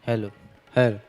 Hello. Hello.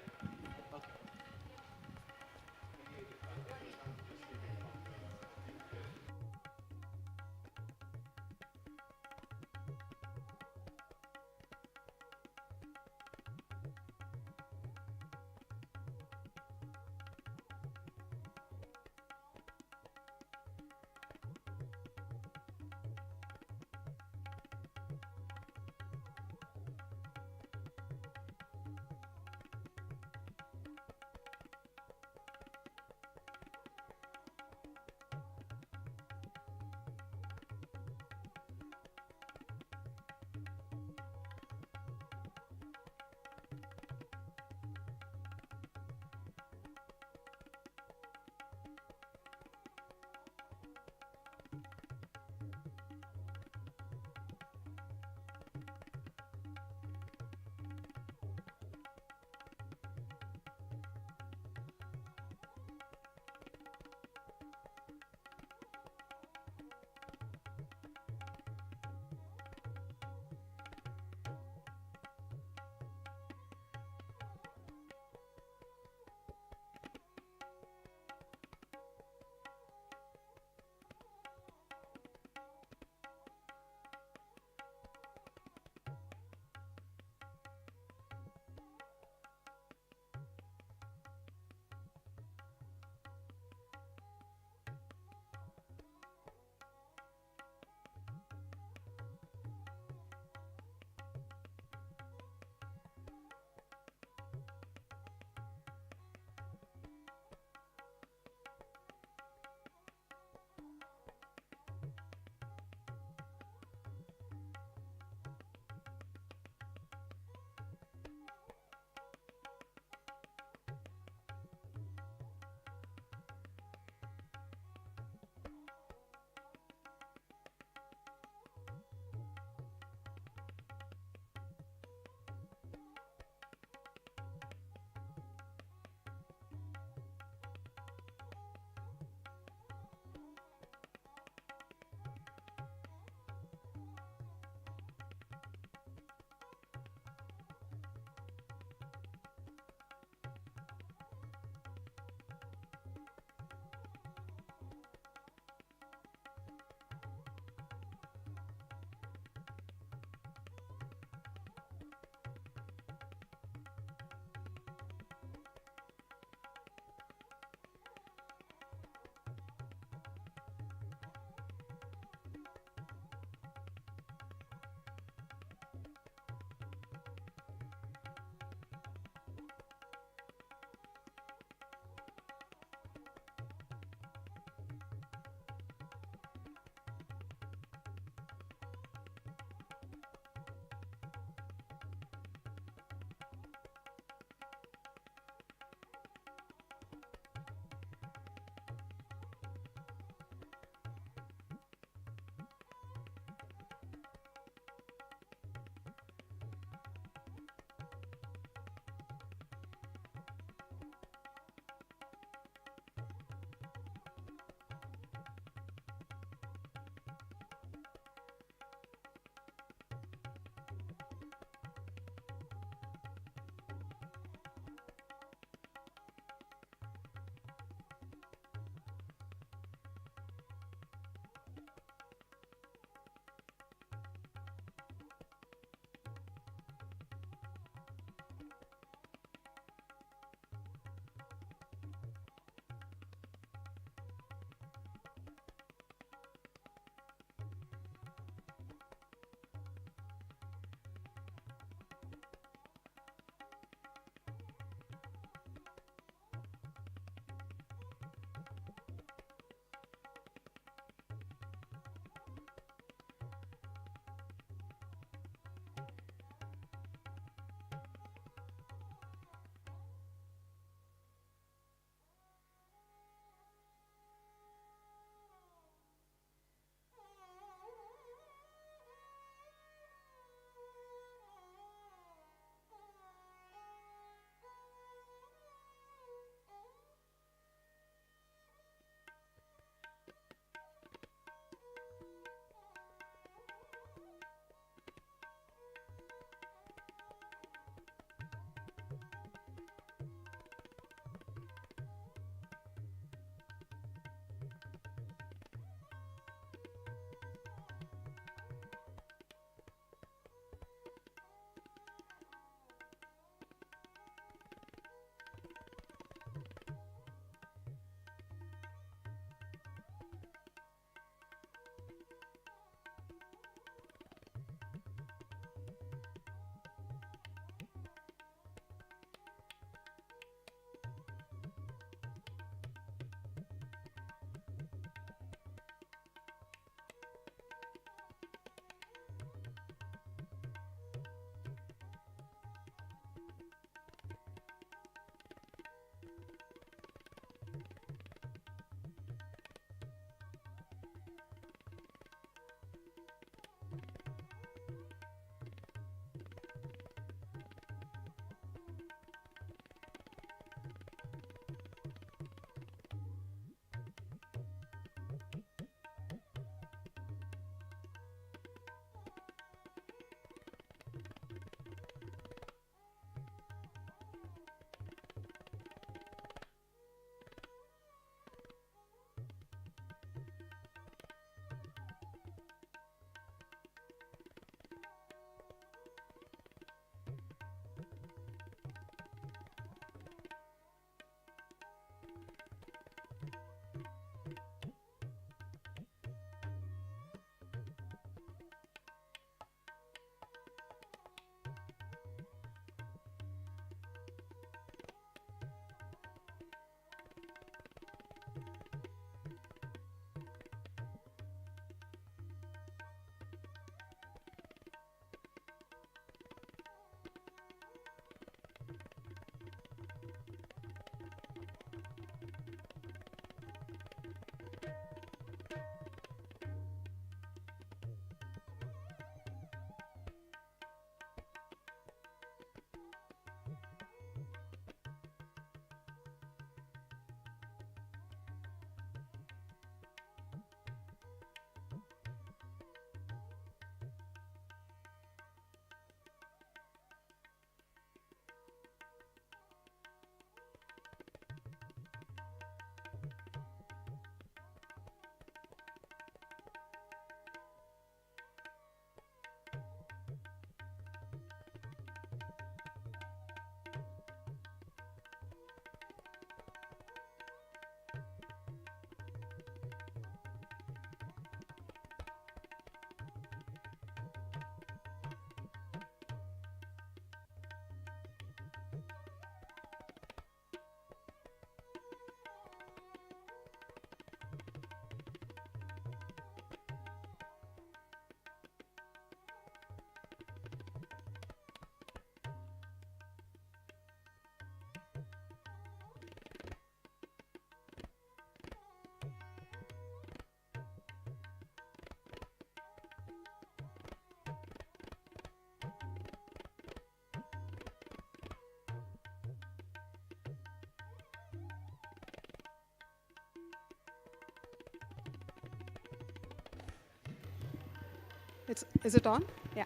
Is it on? Yeah.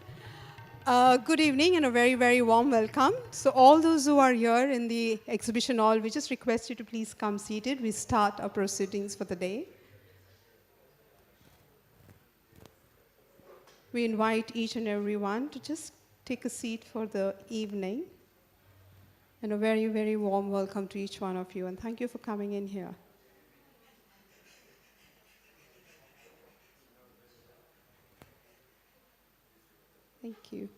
Good evening and a very, very warm welcome. So all those who are here in the exhibition hall, we just request you to please come seated. We start our proceedings for the day. We invite each and everyone to just take a seat for the evening. And a very, very warm welcome to each one of you. And thank you for coming in here. Thank you.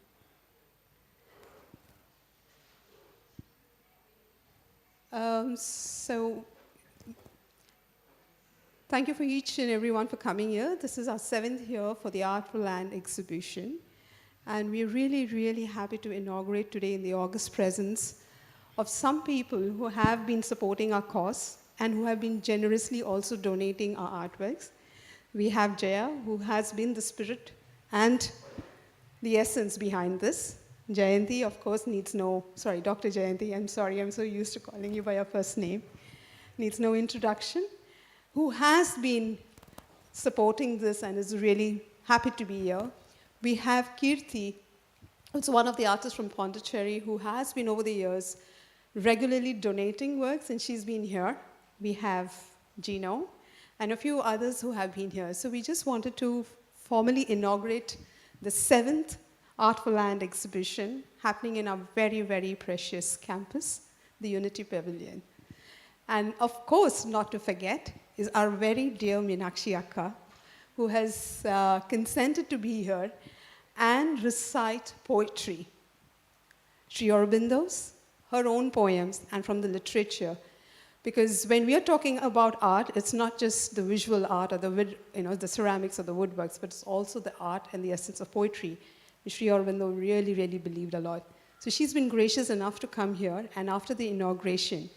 Thank you for each and everyone for coming here. This is our 7th year for the Art for Land exhibition. And we're really, really happy to inaugurate today in the august presence of some people who have been supporting our cause and who have been generously also donating our artworks. We have Jaya, who has been the spirit and the essence behind this. Jayanti, of course, Dr. Jayanti, I'm sorry, I'm so used to calling you by your first name. Needs no introduction. Who has been supporting this and is really happy to be here. We have Kirti, who's one of the artists from Pondicherry, who has been over the years regularly donating works, and she's been here. We have Gino and a few others who have been here. So we just wanted to formally inaugurate the 7th Art for Land exhibition happening in our very, very precious campus, the Unity Pavilion. And of course, not to forget, is our very dear Meenakshi Akka, who has consented to be here and recite poetry. Sri Aurobindo's, her own poems, and from the literature. Because when we are talking about art, it's not just the visual art or the ceramics or the woodworks, but it's also the art and the essence of poetry, which Sri Aurobindo really, really believed a lot. So she's been gracious enough to come here, and after the inauguration,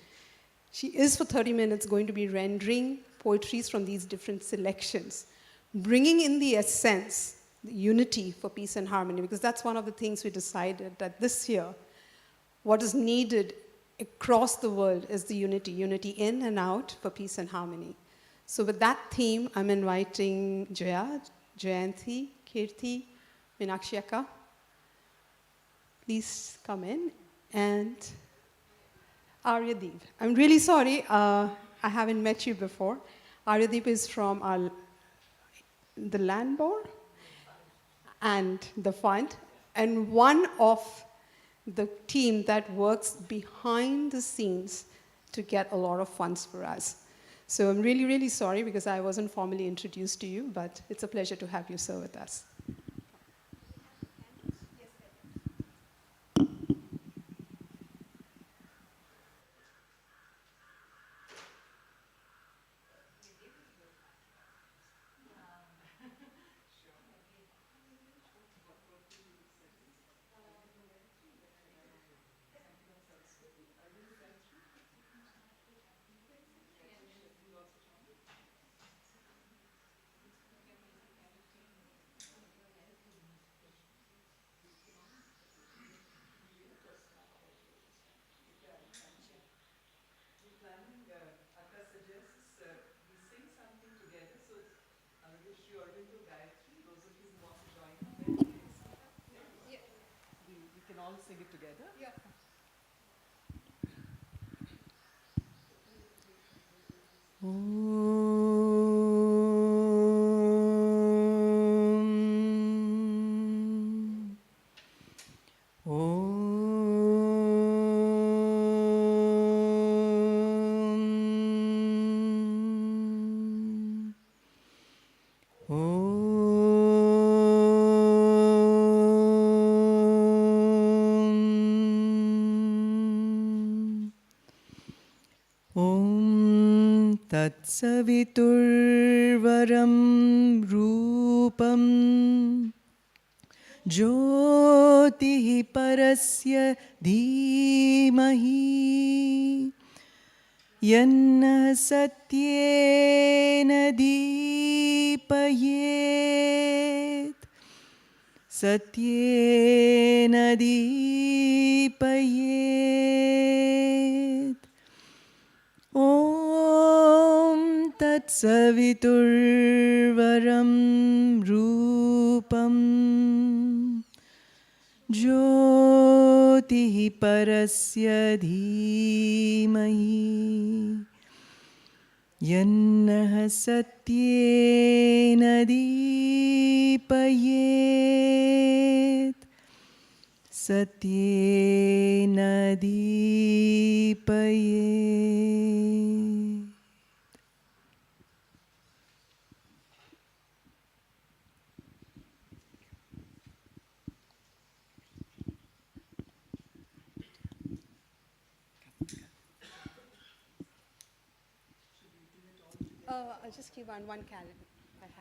she is for 30 minutes going to be rendering poetries from these different selections, bringing in the essence, the unity for peace and harmony, because that's one of the things we decided that this year, what is needed across the world is the unity in and out for peace and harmony. So with that theme, I'm inviting Jaya, Jayanti, Kirti, Meenakshi Akka. Please come in, and Aryadeep. I'm really sorry, I haven't met you before. Aryadeep is from the land board and the fund, and one of the team that works behind the scenes to get a lot of funds for us. So I'm really, really sorry because I wasn't formally introduced to you, but it's a pleasure to have you serve with us. Sing it together? Yeah. तत्सवितुर्वरं रूपं ज्योतिः परस्य धीमहि यन्नः सत्येन दीपयेत् सत्येन दीपयेत् ॐ तत्सवितुर्वरं रूपम् ज्योतिः परस्य धीमहि यन्नः सत्येन दीपयेत् सत्येन दीपयेत्. I'll just give one calendar I have.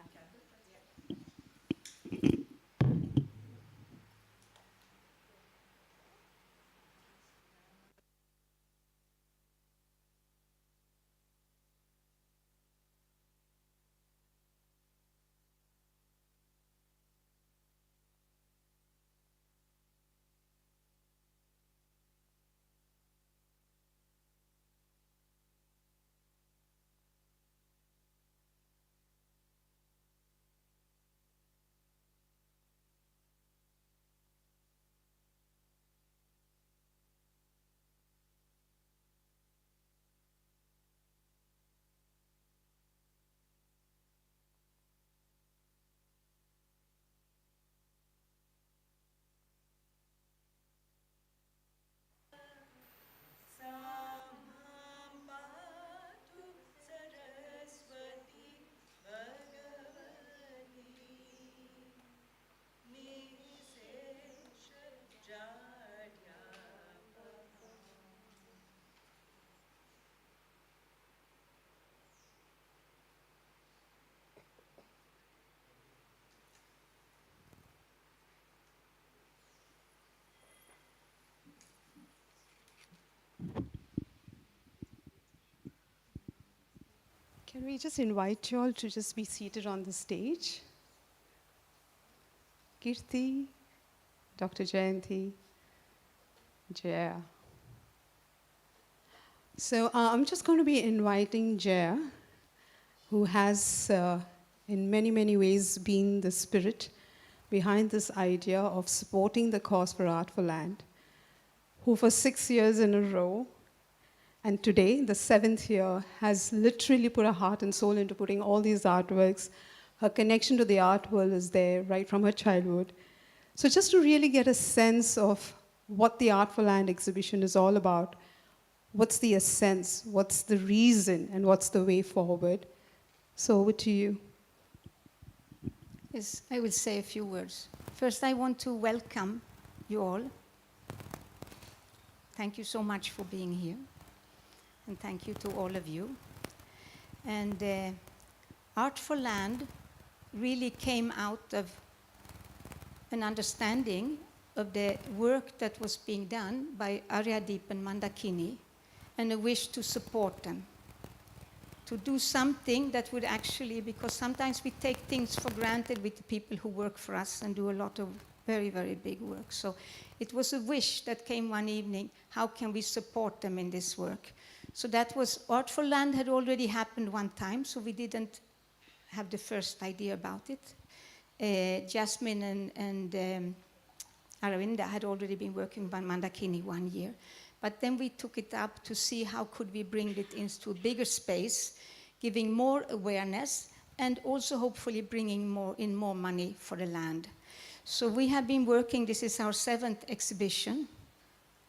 Can we just invite you all to just be seated on the stage? Kirti, Dr. Jayanti, Jaya. So I'm just going to be inviting Jaya, who has in many, many ways been the spirit behind this idea of supporting the cause for Art for Land, who for 6 years in a row, and today, the 7th year, has literally put her heart and soul into putting all these artworks. Her connection to the art world is there right from her childhood. So just to really get a sense of what the Art for Land exhibition is all about, what's the essence, what's the reason, and what's the way forward. So over to you. Yes, I will say a few words. First, I want to welcome you all. Thank you so much for being here. And thank you to all of you. And Art for Land really came out of an understanding of the work that was being done by Aryadeep and Mandakini, and a wish to support them, to do something that would actually, because sometimes we take things for granted with the people who work for us and do a lot of very, very big work. So it was a wish that came one evening, how can we support them in this work? So that was, Art for Land had already happened one time, so we didn't have the first idea about it. Jasmine and Aravinda had already been working by Mandakini 1 year. But then we took it up to see how could we bring it into a bigger space, giving more awareness, and also hopefully bringing more money for the land. So we have been working, this is our 7th exhibition.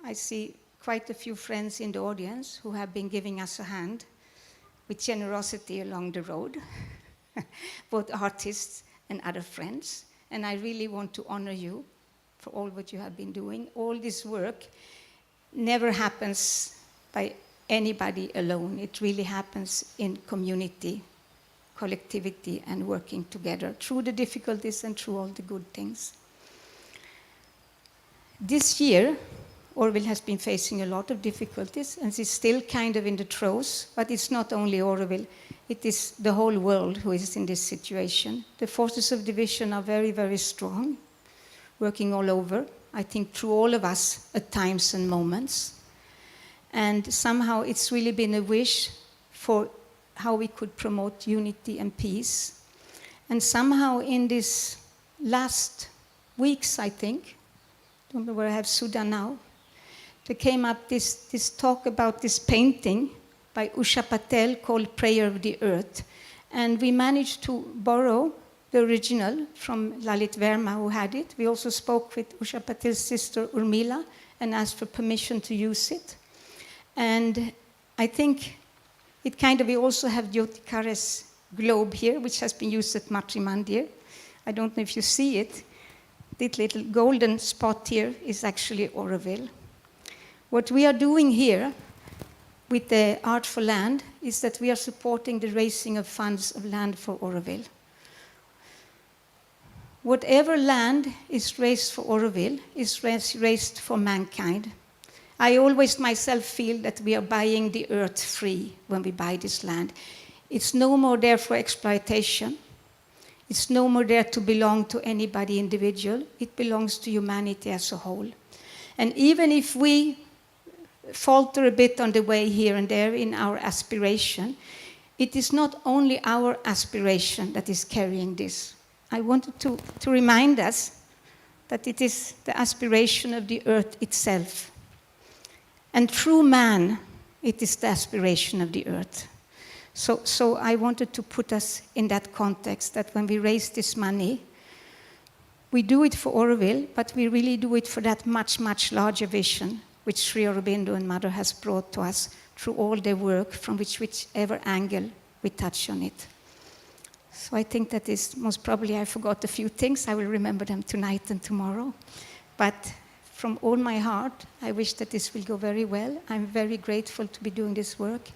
I see quite a few friends in the audience who have been giving us a hand with generosity along the road, both artists and other friends. And I really want to honor you for all what you have been doing. All this work never happens by anybody alone. It really happens in community, collectivity, and working together through the difficulties and through all the good things. This year, Oroville has been facing a lot of difficulties, and it's still kind of in the throes, but it's not only Oroville, it is the whole world who is in this situation. The forces of division are very, very strong, working all over, I think through all of us at times and moments. And somehow it's really been a wish for how we could promote unity and peace. And somehow in this last weeks, I think, don't know where I have Sudha now, there came up this talk about this painting by Usha Patel called Prayer of the Earth. And we managed to borrow the original from Lalit Verma, who had it. We also spoke with Usha Patel's sister Urmila and asked for permission to use it. And I think it kind of, we also have Jyotikare's globe here, which has been used at Matri Mandir. I don't know if you see it. This little golden spot here is actually Oroville. What we are doing here with the Art for Land is that we are supporting the raising of funds of land for Oroville. Whatever land is raised for Oroville is raised for mankind. I always myself feel that we are buying the earth free when we buy this land. It's no more there for exploitation. It's no more there to belong to anybody individual. It belongs to humanity as a whole. And even if we falter a bit on the way here and there in our aspiration, it is not only our aspiration that is carrying this. I wanted to remind us that it is the aspiration of the earth itself. And through man, it is the aspiration of the earth. So I wanted to put us in that context, that when we raise this money, we do it for Oroville, but we really do it for that much, much larger vision which Sri Aurobindo and Mother has brought to us through all their work, from whichever angle we touch on it. So I think that is, most probably I forgot a few things. I will remember them tonight and tomorrow. But from all my heart, I wish that this will go very well. I'm very grateful to be doing this work.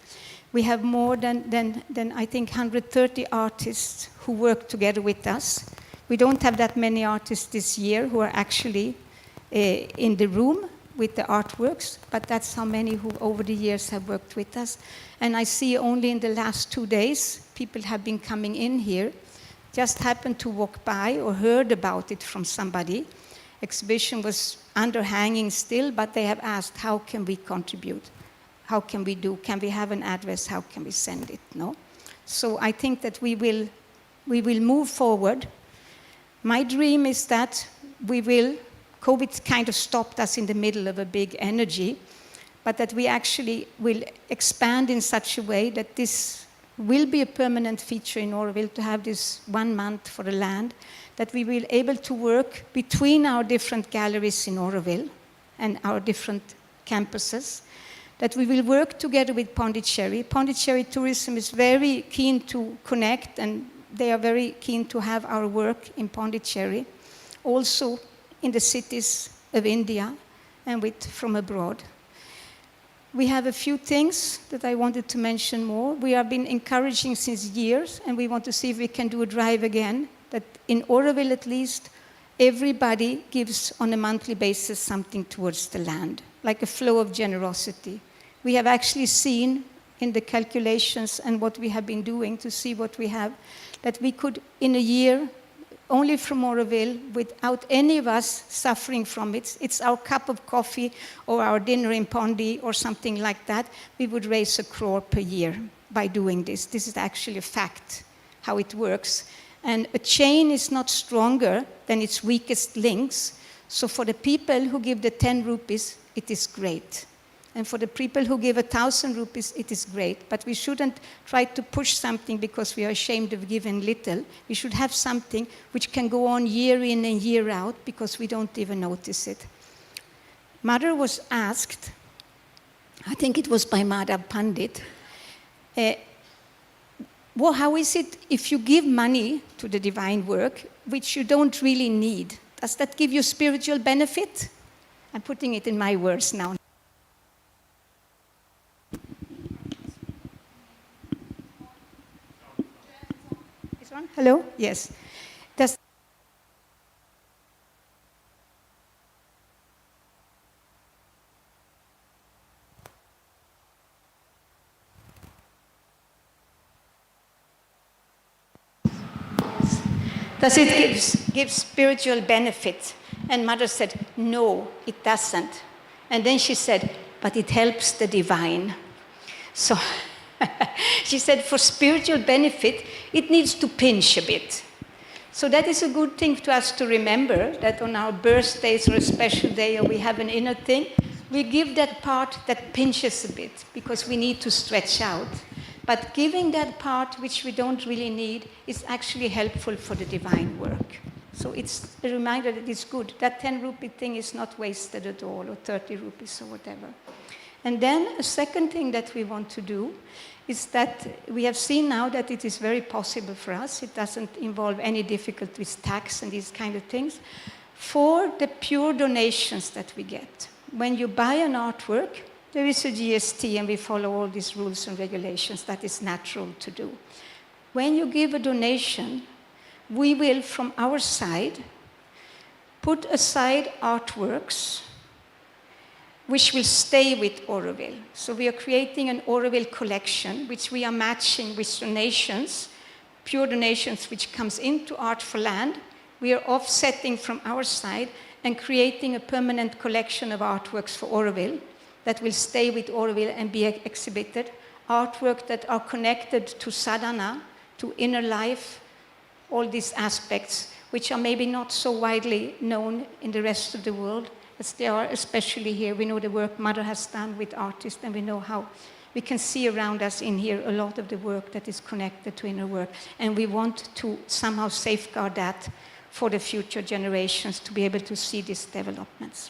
We have more than I think 130 artists who work together with us. We don't have that many artists this year who are actually in the room with the artworks, but that's how many who over the years have worked with us. And I see only in the last 2 days, people have been coming in here, just happened to walk by or heard about it from somebody. Exhibition was underhanging still, but they have asked, how can we contribute? How can we do? Can we have an address? How can we send it? No? So I think that we will move forward. My dream is that COVID kind of stopped us in the middle of a big energy, but that we actually will expand in such a way that this will be a permanent feature in Oroville, to have this 1 month for the land, that we will be able to work between our different galleries in Oroville and our different campuses, that we will work together with Pondicherry. Pondicherry Tourism is very keen to connect, and they are very keen to have our work in Pondicherry, also in the cities of India and from abroad. We have a few things that I wanted to mention more. We have been encouraging since years, and we want to see if we can do a drive again, that in Oroville at least, everybody gives on a monthly basis something towards the land, like a flow of generosity. We have actually seen in the calculations and what we have been doing to see what we have, that we could, in a year, only from Oroville, without any of us suffering from it, it's our cup of coffee or our dinner in Pondi or something like that, we would raise 1 crore per year by doing this. This is actually a fact, how it works. And a chain is not stronger than its weakest links. So for the people who give the 10 rupees, it is great. And for the people who give 1,000 rupees, it is great. But we shouldn't try to push something because we are ashamed of giving little. We should have something which can go on year in and year out, because we don't even notice it. Mother was asked, I think it was by Madhav Pandit, well, how is it if you give money to the divine work, which you don't really need? Does that give you spiritual benefit? I'm putting it in my words now. This one? Hello? Yes. Does it give spiritual benefit? And Mother said, no, it doesn't. And then she said, but it helps the divine. So she said, for spiritual benefit, it needs to pinch a bit. So that is a good thing to us to remember, that on our birthdays or a special day, or we have an inner thing, we give that part that pinches a bit, because we need to stretch out. But giving that part which we don't really need is actually helpful for the divine work. So it's a reminder that it's good. That 10 rupee thing is not wasted at all, or 30 rupees or whatever. And then a second thing that we want to do is that we have seen now that it is very possible for us. It doesn't involve any difficulty with tax and these kind of things. For the pure donations that we get, when you buy an artwork, there is a GST and we follow all these rules and regulations. That is natural to do. When you give a donation, we will, from our side, put aside artworks which will stay with Oroville. So we are creating an Oroville collection, which we are matching with donations, pure donations which comes into Art for Land. We are offsetting from our side and creating a permanent collection of artworks for Oroville that will stay with Oroville and be exhibited. Artwork that are connected to sadhana, to inner life, all these aspects which are maybe not so widely known in the rest of the world, as they are especially here. We know the work Mother has done with artists, and we know how we can see around us in here a lot of the work that is connected to inner work. And we want to somehow safeguard that for the future generations to be able to see these developments.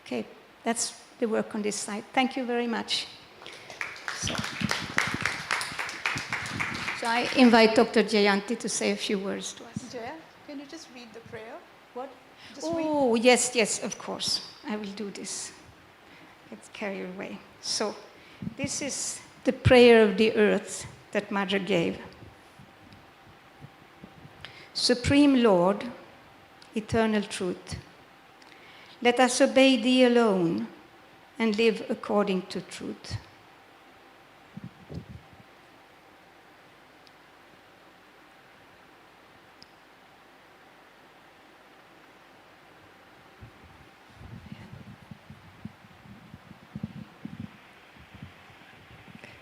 Okay, that's the work on this side. Thank you very much. So I invite Dr. Jayanti to say a few words to us. Jaya, can you just read the prayer? What? Just Oh, yes, of course. I will do this. Let's carry away. So, this is the prayer of the earth that Mother gave. Supreme Lord, eternal truth, let us obey Thee alone and live according to truth.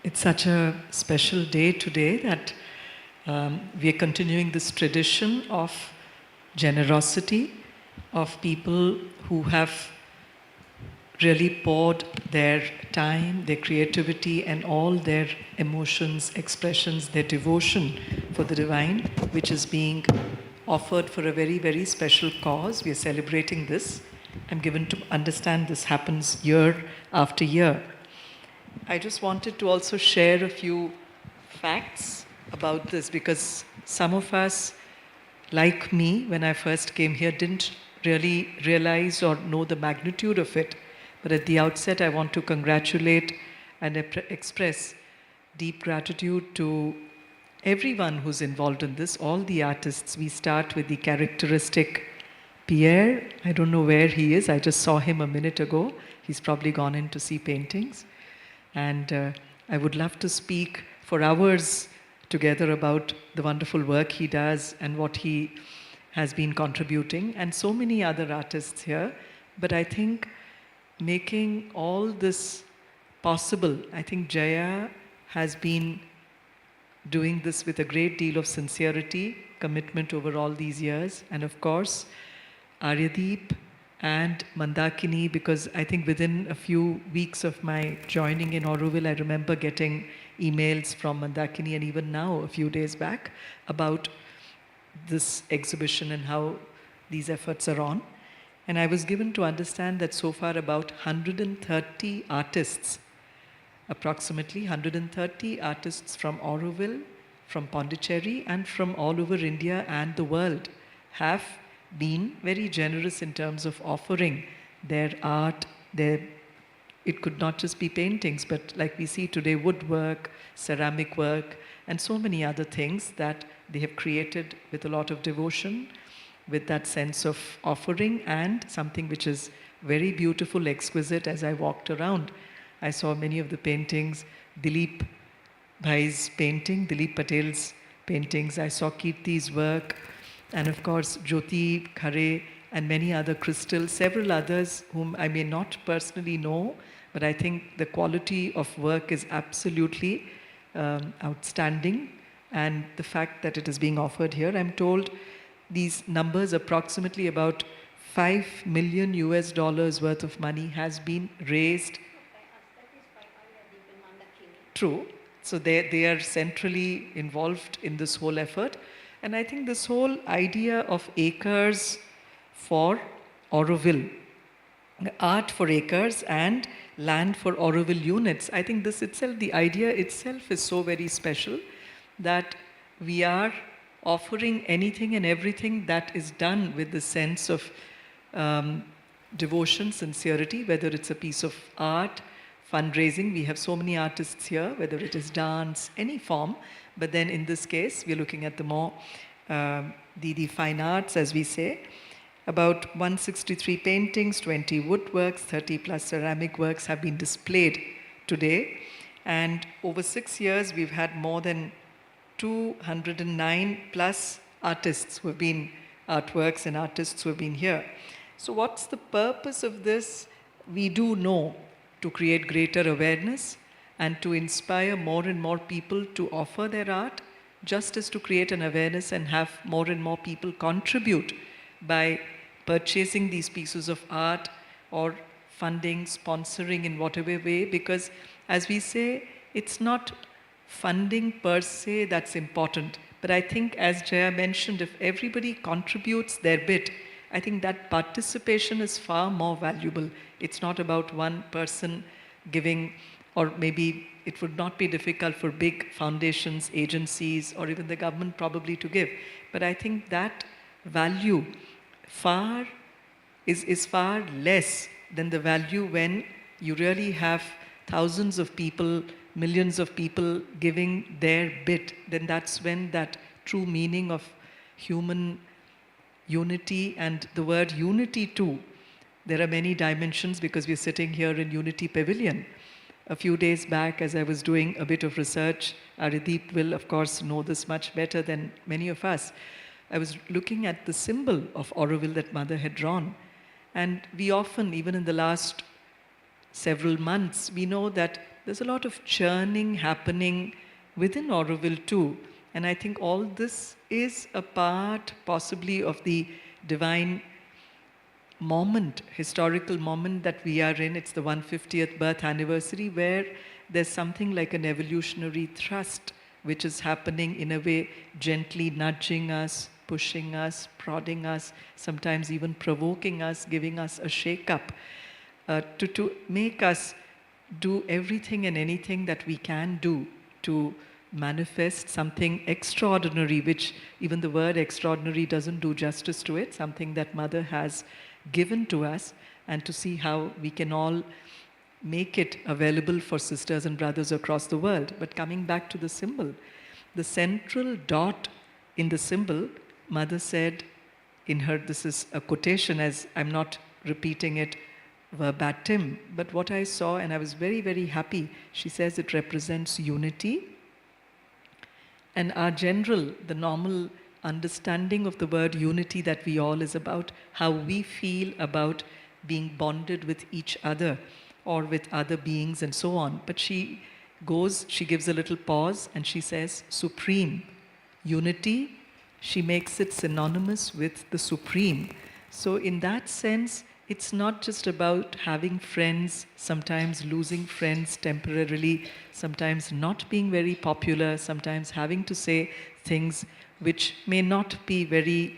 It's such a special day today that we are continuing this tradition of generosity, of people who have really poured their time, their creativity, and all their emotions, expressions, their devotion for the divine, which is being offered for a very, very special cause. We are celebrating this. I'm given to understand this happens year after year. I just wanted to also share a few facts about this, because some of us, like me, when I first came here, didn't really realize or know the magnitude of it. But at the outset, I want to congratulate and express deep gratitude to everyone who's involved in this, all the artists. We start with the characteristic Pierre. I don't know where he is. I just saw him a minute ago. He's probably gone in to see paintings. And I would love to speak for hours together about the wonderful work he does and what he has been contributing, and so many other artists here. But I think making all this possible, I think Jaya has been doing this with a great deal of sincerity, commitment over all these years, and of course, Aryadeep and Mandakini, because I think within a few weeks of my joining in Oroville, I remember getting emails from Mandakini, and even now, a few days back, about this exhibition and how these efforts are on. And I was given to understand that so far about 130 artists, approximately 130 artists from Oroville, from Pondicherry, and from all over India and the world have been very generous in terms of offering their art, it could not just be paintings, but like we see today, woodwork, ceramic work, and so many other things that they have created with a lot of devotion, with that sense of offering, and something which is very beautiful, exquisite. As I walked around, I saw many of the paintings, Dilip Bhai's painting, Dilip Patel's paintings, I saw Kirti's work, and of course, Jyoti Khare and many other crystals, several others whom I may not personally know, but I think the quality of work is absolutely outstanding. And the fact that it is being offered here, I'm told these numbers, approximately about $5 million worth of money has been raised. True. So they are centrally involved in this whole effort. And I think this whole idea of acres for Oroville, art for acres and land for Oroville units, I think this itself, the idea itself is so very special that we are offering anything and everything that is done with the sense of devotion, sincerity, whether it's a piece of art, fundraising. We have so many artists here, whether it is dance, any form. But then in this case, we're looking at the more, the fine arts, as we say. About 163 paintings, 20 woodworks, 30 plus ceramic works have been displayed today. And over 6 years, we've had more than 209 plus artists who have been, artworks and artists who have been here. So what's the purpose of this? We do know, to create greater awareness and to inspire more and more people to offer their art, just as to create an awareness and have more and more people contribute by purchasing these pieces of art or funding, sponsoring in whatever way, because as we say, it's not funding per se that's important. But I think, as Jaya mentioned, if everybody contributes their bit, I think that participation is far more valuable. It's not about one person giving, or maybe it would not be difficult for big foundations, agencies, or even the government probably to give. But I think that value is far less than the value when you really have thousands of people, millions of people giving their bit. Then that's when that true meaning of human unity, and the word unity too. There are many dimensions because we're sitting here in Unity Pavilion. A few days back, as I was doing a bit of research, Arideep will of course know this much better than many of us. I was looking at the symbol of Oroville that Mother had drawn. And we often, even in the last several months, we know that there's a lot of churning happening within Oroville too. And I think all this is a part possibly of the divine moment, historical moment that we are in. It's the 150th birth anniversary, where there's something like an evolutionary thrust which is happening in a way, gently nudging us, pushing us, prodding us, sometimes even provoking us, giving us a shake-up, to make us do everything and anything that we can do to manifest something extraordinary, which even the word extraordinary doesn't do justice to it, something that Mother has given to us, and to see how we can all make it available for sisters and brothers across the world. But coming back to the symbol, the central dot in the symbol, Mother said in her, this is a quotation, as I'm not repeating it verbatim, but what I saw, and I was very, very happy, she says it represents unity. And our general, the normal understanding of the word unity that we all is about how we feel about being bonded with each other or with other beings and so on. But she gives a little pause and she says supreme. Unity, she makes it synonymous with the supreme. So in that sense, it's not just about having friends, sometimes losing friends temporarily, sometimes not being very popular, sometimes having to say things which may not be very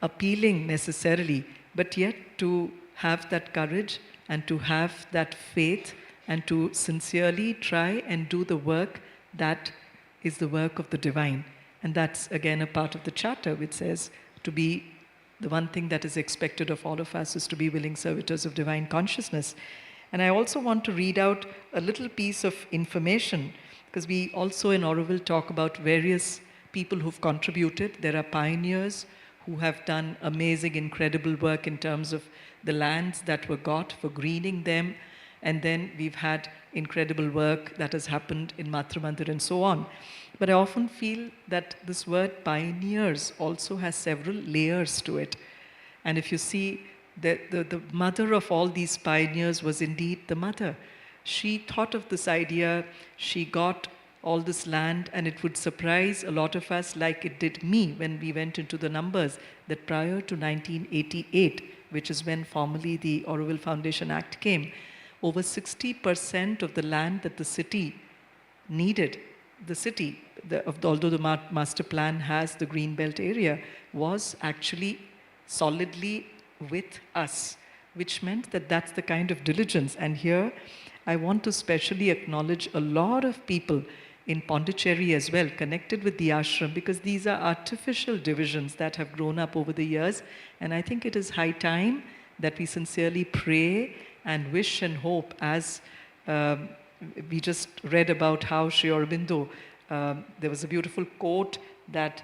appealing necessarily, but yet to have that courage and to have that faith and to sincerely try and do the work that is the work of the divine. And that's again a part of the charter which says to be the one thing that is expected of all of us is to be willing servitors of divine consciousness. And I also want to read out a little piece of information, because we also in Oroville talk about various people who've contributed. There are pioneers who have done amazing, incredible work in terms of the lands that were got for greening them. And then we've had incredible work that has happened in Matra Mandir and so on. But I often feel that this word pioneers also has several layers to it. And if you see, the mother of all these pioneers was indeed the mother. She thought of this idea, she got all this land, and it would surprise a lot of us, like it did me when we went into the numbers, that prior to 1988, which is when formally the Oroville Foundation Act came, over 60% of the land that the city needed, although the master plan has the green belt area, was actually solidly with us, which meant that that's the kind of diligence. And here I want to specially acknowledge a lot of people in Pondicherry as well, connected with the ashram, because these are artificial divisions that have grown up over the years. And I think it is high time that we sincerely pray and wish and hope, as we just read about how Sri Aurobindo, there was a beautiful quote that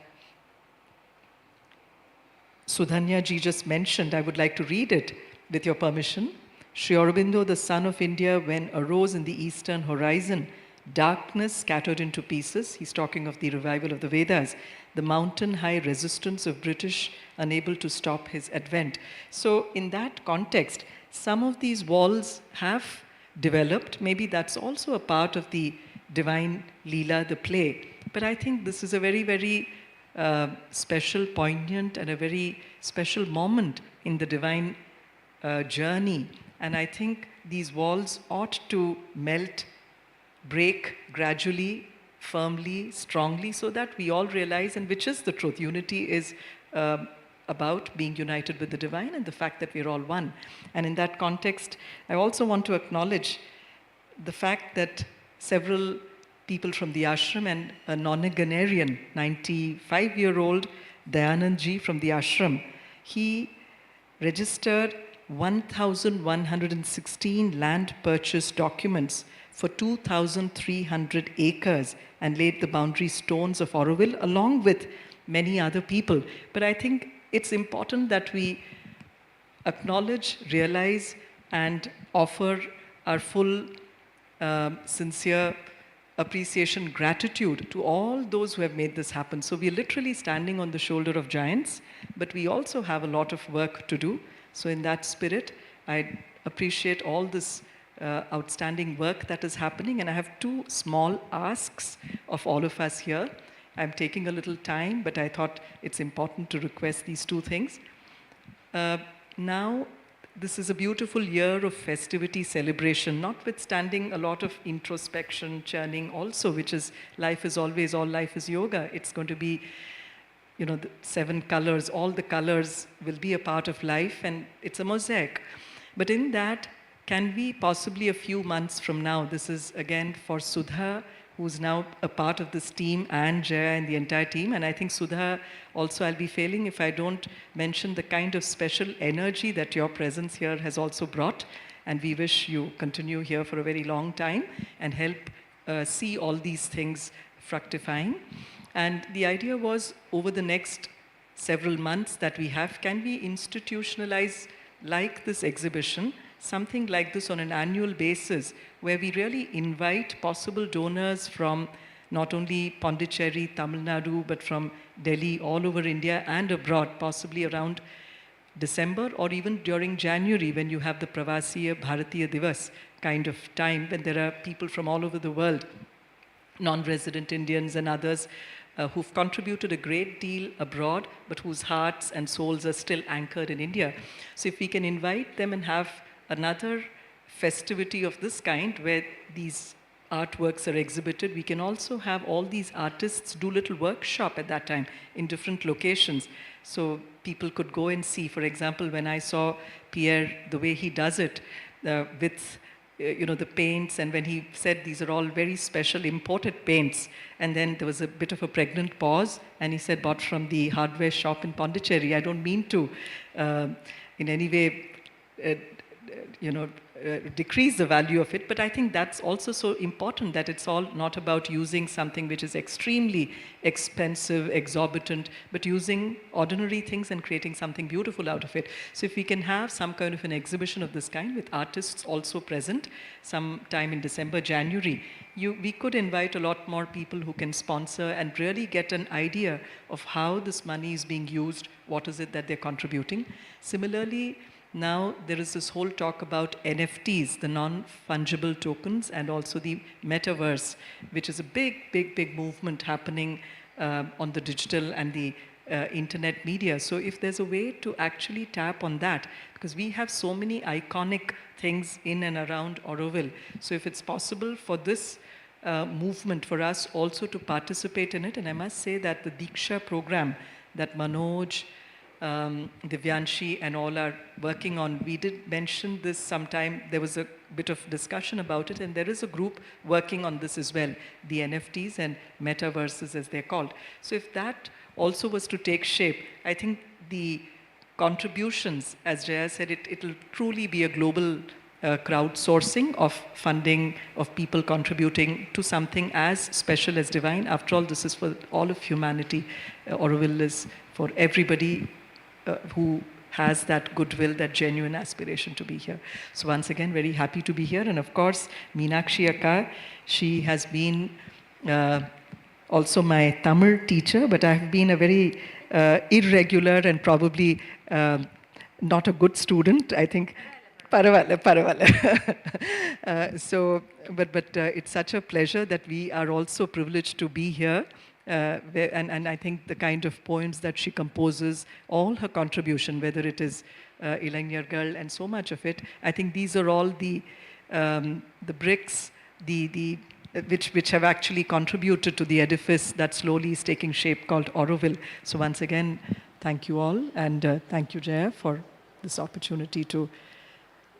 Sudhanya ji just mentioned. I would like to read it with your permission. Sri Aurobindo, the son of India, when arose in the eastern horizon, darkness scattered into pieces. He's talking of the revival of the Vedas. The mountain-high resistance of British, unable to stop his advent. So in that context, some of these walls have developed. Maybe that's also a part of the divine Leela, the play. But I think this is a very, very special, poignant, and a very special moment in the divine journey. And I think these walls ought to melt, break gradually, firmly, strongly, so that we all realize, and which is the truth. Unity is about being united with the divine and the fact that we're all one. And in that context, I also want to acknowledge the fact that several people from the ashram and a nonagenarian, 95-year-old Dayanand ji from the ashram, he registered 1,116 land purchase documents for 2,300 acres and laid the boundary stones of Oroville along with many other people. But I think it's important that we acknowledge, realize, and offer our full sincere appreciation, gratitude to all those who have made this happen. So we're literally standing on the shoulder of giants, but we also have a lot of work to do. So in that spirit, I appreciate all this outstanding work that is happening. And I have two small asks of all of us here. I'm taking a little time, but I thought it's important to request these two things. Now, this is a beautiful year of festivity, celebration, notwithstanding a lot of introspection, churning also, which is life is always, all life is yoga. It's going to be, the 7 colors, all the colors will be a part of life, and it's a mosaic. But in that, can we possibly a few months from now, this is again for Sudha, who's now a part of this team, and Jaya and the entire team. And I think Sudha, also I'll be failing if I don't mention the kind of special energy that your presence here has also brought. And we wish you continue here for a very long time and help see all these things fructifying. And the idea was, over the next several months that we have, can we institutionalize, like this exhibition, something like this on an annual basis, where we really invite possible donors from not only Pondicherry, Tamil Nadu, but from Delhi, all over India and abroad, possibly around December or even during January, when you have the Pravasiya Bharatiya Divas kind of time, when there are people from all over the world, non-resident Indians and others, who've contributed a great deal abroad, but whose hearts and souls are still anchored in India. So if we can invite them and have another festivity of this kind where these artworks are exhibited, we can also have all these artists do little workshop at that time in different locations. So people could go and see, for example, when I saw Pierre, the way he does it with the paints, and when he said these are all very special imported paints, and then there was a bit of a pregnant pause, and he said, bought from the hardware shop in Pondicherry. I don't mean to in any way decrease the value of it, but I think that's also so important, that it's all not about using something which is extremely expensive, exorbitant, but using ordinary things and creating something beautiful out of it. So if we can have some kind of an exhibition of this kind with artists also present sometime in December, January, we could invite a lot more people who can sponsor and really get an idea of how this money is being used, what is it that they're contributing. Similarly, Now there is this whole talk about NFTs, the non-fungible tokens, and also the metaverse, which is a big movement happening on the digital and the internet media. So if there's a way to actually tap on that, because we have so many iconic things in and around Oroville. So if it's possible for this movement for us also to participate in it, and I must say that the Diksha program that Manoj, Divyanshi and all are working on, we did mention this sometime, there was a bit of discussion about it, and there is a group working on this as well, the NFTs and metaverses as they're called. So if that also was to take shape, I think the contributions, as Jaya said, it'll truly be a global crowdsourcing of funding, of people contributing to something as special as divine. After all, this is for all of humanity. Oroville is for everybody who has that goodwill, that genuine aspiration to be here. So once again, very happy to be here. And of course, Meenakshi Akka, she has been also my Tamil teacher, but I have been a very irregular and probably not a good student, I think. Paravala. But it's such a pleasure that we are also privileged to be here. And I think the kind of poems that she composes, all her contribution, whether it is Ilanyar Girl and so much of it, I think these are all the bricks, which have actually contributed to the edifice that slowly is taking shape called Oroville. So once again, thank you all, and thank you, Jaya, for this opportunity to,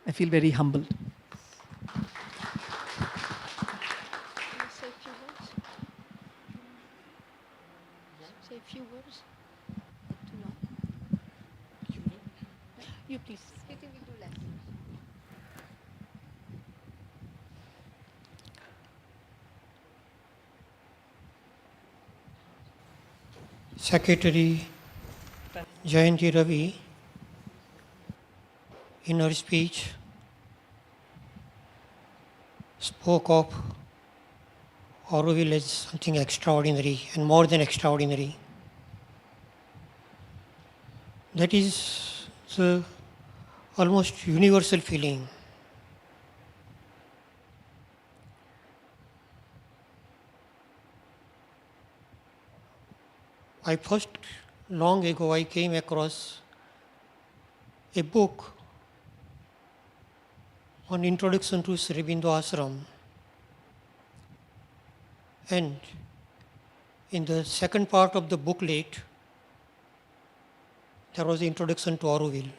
I feel very humbled. Say a few words. Too long. You please. You think we do less? Secretary Jayanti Ravi, in her speech, spoke of Oroville as something extraordinary and more than extraordinary. That is the almost universal feeling. Long ago, I came across a book on introduction to Sri Aurobindo Ashram. And in the second part of the booklet, there was the introduction to Oroville.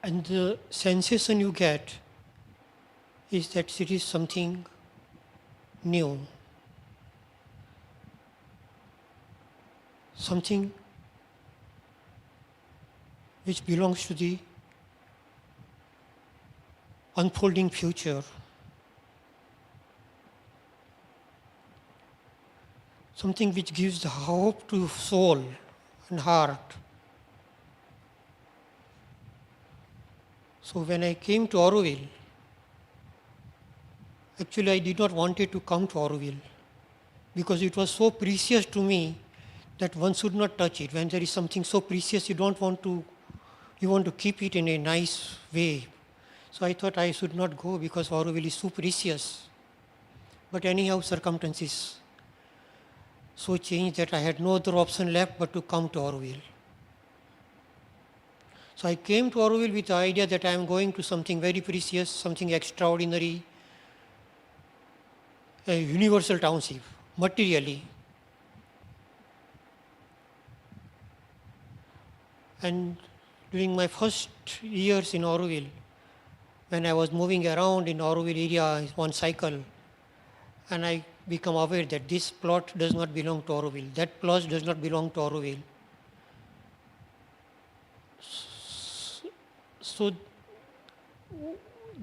And the sensation you get is that it is something new, something which belongs to the unfolding future, something which gives the hope to soul and heart. So when I came to Oroville, actually I did not want to come to Oroville because it was so precious to me that one should not touch it. When there is something so precious, you want to keep it in a nice way. So I thought I should not go because Oroville is so precious. But anyhow, circumstances so changed that I had no other option left but to come to Oroville. So I came to Oroville with the idea that I am going to something very precious, something extraordinary, a universal township, materially. And during my first years in Oroville, when I was moving around in Oroville area on cycle, and I become aware that this plot does not belong to Oroville, that plot does not belong to Oroville. So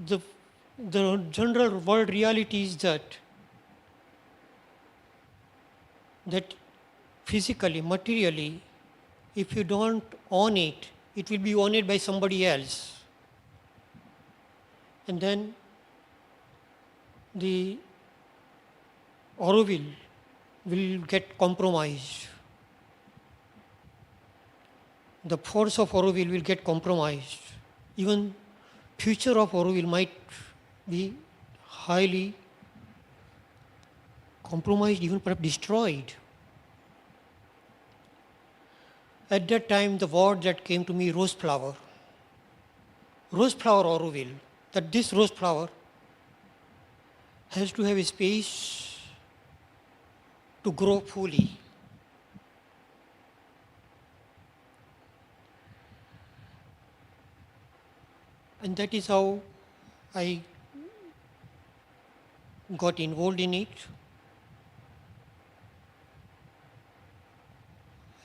the general world reality is that physically, materially, if you don't own it, it will be owned by somebody else. And then the Oroville, will get compromised. The force of Oroville will get compromised. Even future of Oroville might be highly compromised, even perhaps destroyed. At that time, the word that came to me, rose flower Oroville, that this rose flower has to have a space to grow fully. And that is how I got involved in it.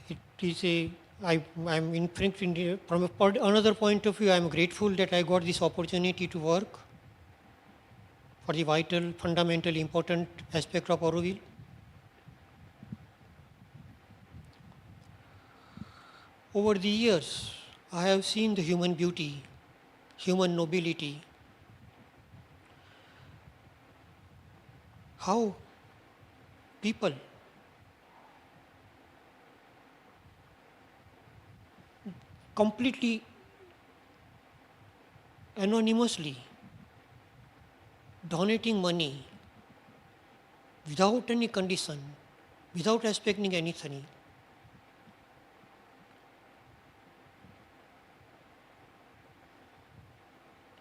It is I'm in from another point of view, I'm grateful that I got this opportunity to work for the vital, fundamental, important aspect of Oroville. Over the years, I have seen the human beauty, human nobility, how people completely anonymously donating money without any condition, without expecting anything.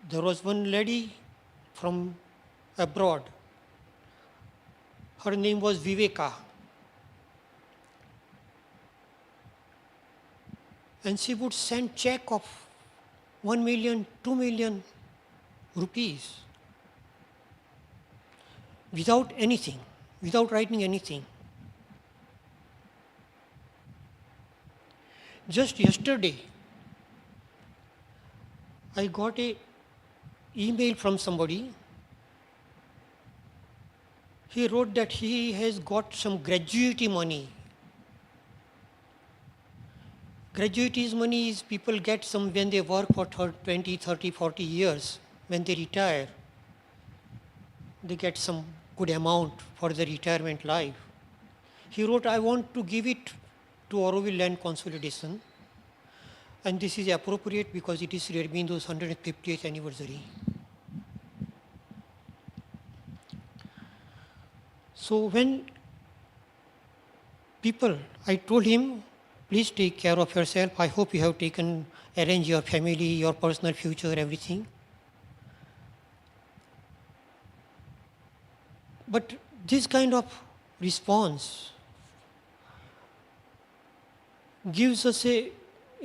There was one lady from abroad. Her name was Viveka. And she would send check of 1 million, 2 million rupees without anything, without writing anything. Just yesterday, I got a email from somebody. He wrote that he has got some gratuity money. Gratuities money is people get some when they work for 20, 30, 40 years. When they retire, they get some good amount for their retirement life. He wrote, I want to give it to Oroville Land Consolidation. And this is appropriate because it is Rebindo's 150th anniversary. So when people, I told him, please take care of yourself. I hope you have arranged your family, your personal future, everything. But this kind of response gives us a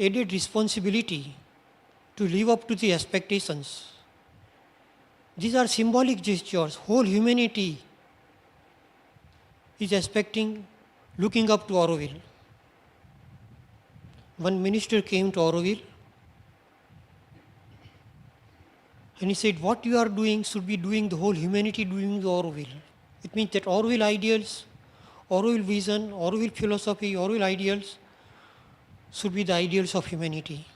added responsibility to live up to the expectations. These are symbolic gestures. Whole humanity is expecting, looking up to Oroville. One minister came to Oroville and he said, what you are doing should be doing the whole humanity doing the Oroville. It means that Oroville ideals, Oroville vision, Oroville philosophy, Oroville ideals should be the ideals of humanity.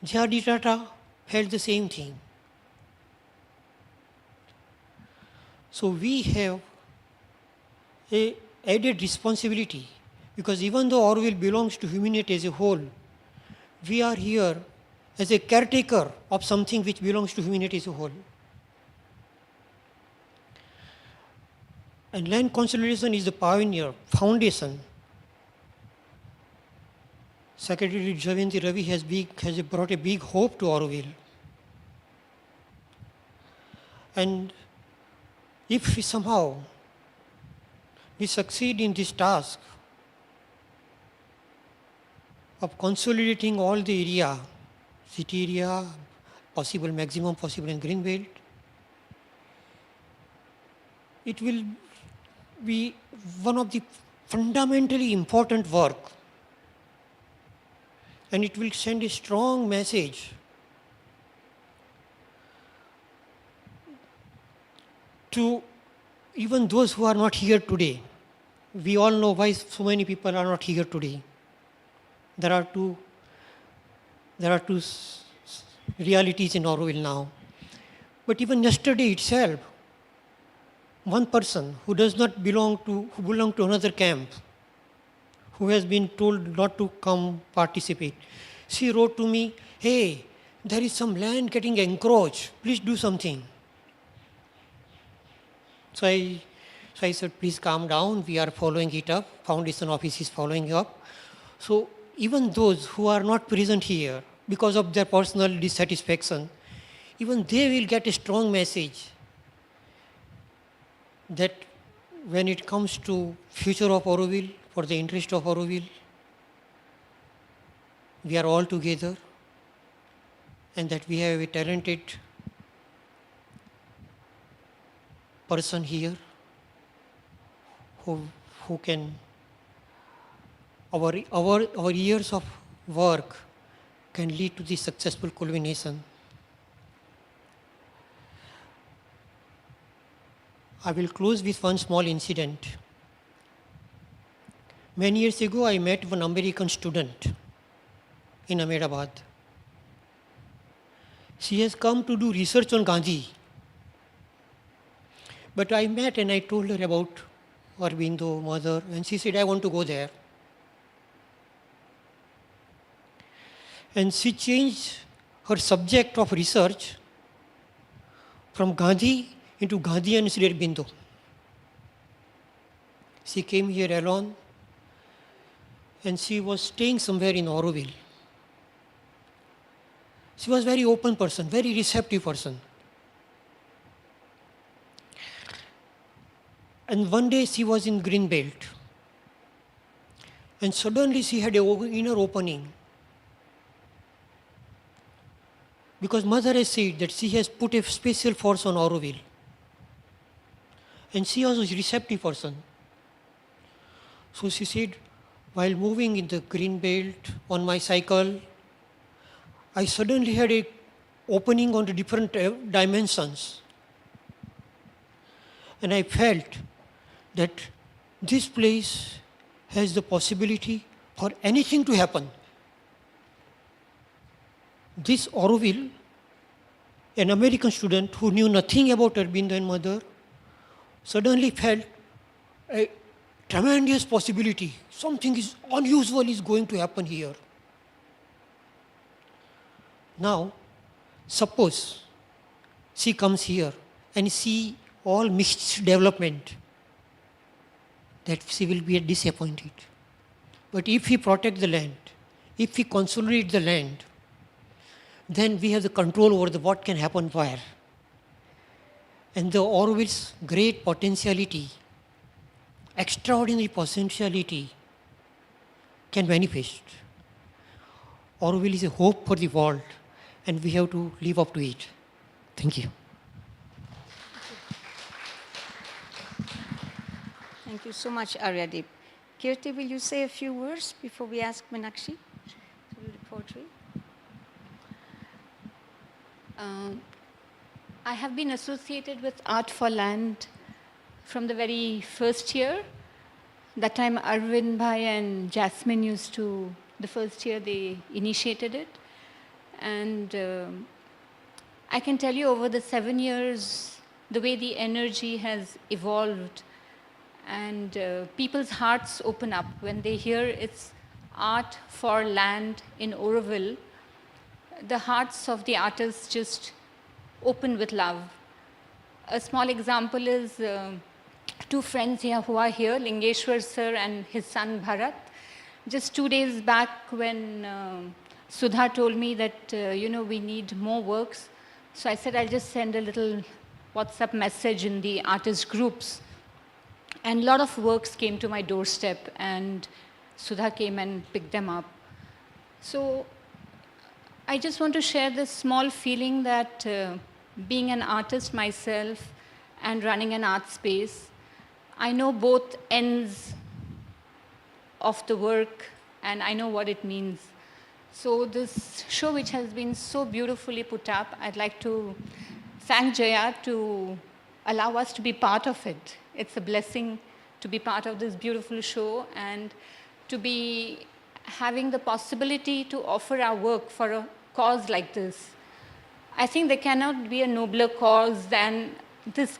J.R.D. Tata felt the same thing. So we have a added responsibility because even though Oroville belongs to humanity as a whole, we are here as a caretaker of something which belongs to humanity as a whole. And land consolidation is the pioneer, foundation. Secretary Jayanti Ravi has brought a big hope to Oroville. And if we somehow we succeed in this task of consolidating all the area, city area, maximum possible in green belt, it will be one of the fundamentally important work. And it will send a strong message to even those who are not here today. We all know why so many people are not here today. There are two realities in Oroville now. But even yesterday itself, one person who does not belong to another camp, who has been told not to come participate. She wrote to me, hey, there is some land getting encroached, please do something. So I said, please calm down, we are following it up, foundation office is following up. So even those who are not present here because of their personal dissatisfaction, even they will get a strong message that when it comes to future of Oroville, for the interest of Oroville, we are all together, and that we have a talented person here who can, our years of work can lead to the successful culmination. I will close with one small incident. Many years ago, I met one American student in Ahmedabad. She has come to do research on Gandhi. But I met and I told her about Aurobindo, mother, and she said, I want to go there. And she changed her subject of research from Gandhi into Gandhi and Sri Aurobindo. She came here alone, and she was staying somewhere in Oroville. She was a very open person, very receptive person. And one day she was in Greenbelt, and suddenly she had an inner opening. Because mother has said that she has put a special force on Oroville. And she was a receptive person. So she said, while moving in the green belt on my cycle, I suddenly had an opening on the different dimensions. And I felt that this place has the possibility for anything to happen. This Oroville, an American student who knew nothing about Aurobindo and mother, suddenly felt a tremendous possibility. Something is unusual is going to happen here. Now, suppose she comes here and see all mixed development, that she will be disappointed. But if we protect the land, if we consolidate the land, then we have the control over what can happen where. And the Oroville's great potentiality, extraordinary potentiality can manifest. Oroville is a hope for the world, and we have to live up to it. Thank you. Thank you so much, Aryadeep. Kirti, will you say a few words before we ask Meenakshi to do the poetry? I have been associated with Art for Land from the very first year. That time Arvind Bhai and Jasmine used to, the first year they initiated it. And I can tell you over the 7 years, the way the energy has evolved and people's hearts open up when they hear it's Art for Land in Oroville. The hearts of the artists just open with love. A small example is two friends here who are here, Lingeshwar sir and his son Bharat. Just 2 days back when Sudha told me that, we need more works, so I said I'll just send a little WhatsApp message in the artist groups. And a lot of works came to my doorstep, and Sudha came and picked them up. So I just want to share this small feeling that being an artist myself and running an art space, I know both ends of the work and I know what it means. So this show, which has been so beautifully put up, I'd like to thank Jaya to allow us to be part of it. It's a blessing to be part of this beautiful show and to be having the possibility to offer our work for a cause like this. I think there cannot be a nobler cause than this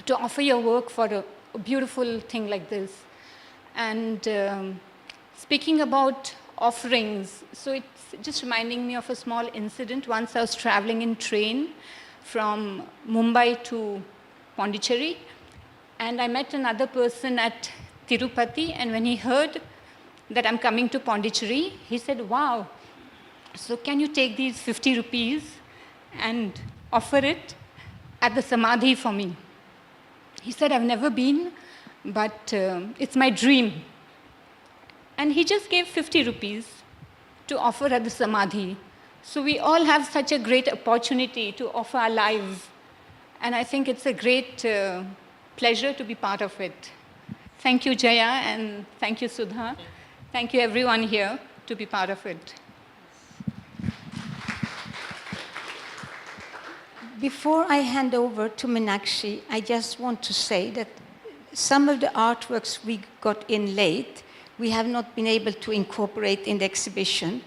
to offer your work for a beautiful thing like this. And speaking about offerings, so it's just reminding me of a small incident. Once I was traveling in train from Mumbai to Pondicherry, and I met another person at Tirupati, and when he heard that I'm coming to Pondicherry, he said, wow, so can you take these 50 rupees and offer it at the Samadhi for me? He said, I've never been, but it's my dream. And he just gave 50 rupees to offer at the Samadhi. So we all have such a great opportunity to offer our lives. And I think it's a great pleasure to be part of it. Thank you, Jaya, and thank you, Sudha. Thank you, everyone here, to be part of it. Before I hand over to Meenakshi, I just want to say that some of the artworks we got in late, we have not been able to incorporate in the exhibition,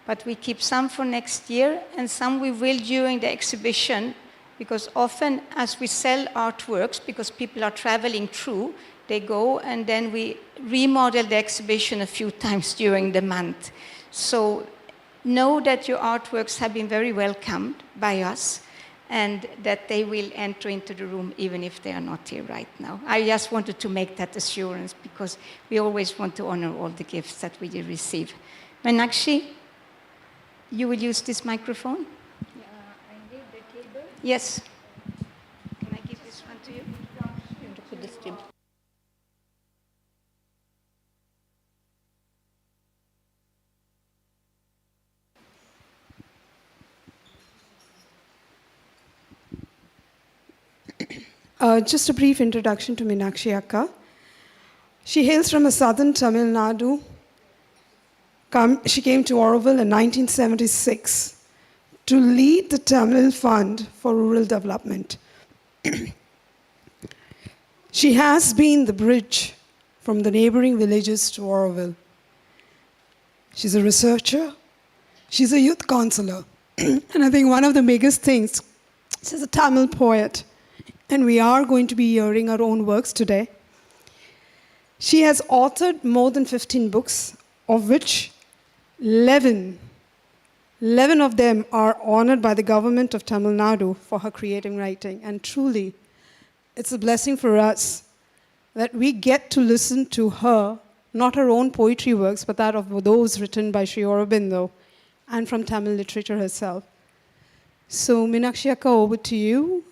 but we keep some for next year, and some we will during the exhibition, because often as we sell artworks, because people are traveling through, they go and then we remodel the exhibition a few times during the month. So know that your artworks have been very welcomed by us, and that they will enter into the room even if they are not here right now. I just wanted to make that assurance because we always want to honor all the gifts that we receive. Meenakshi, you will use this microphone? Yeah, I need the table. Yes. Can I give this one to you? You have to put this table. Just a brief introduction to Meenakshi Akka. She hails from a southern Tamil Nadu. She came to Oroville in 1976 to lead the Tamil Fund for Rural Development. She has been the bridge from the neighboring villages to Oroville. She's a researcher. She's a youth counselor. And I think one of the biggest things, she's a Tamil poet. And we are going to be hearing her own works today. She has authored more than 15 books, of which 11 of them are honored by the government of Tamil Nadu for her creative writing. And truly, it's a blessing for us that we get to listen to her, not her own poetry works, but that of those written by Sri Aurobindo and from Tamil literature herself. So, Meenakshi Akka, over to you.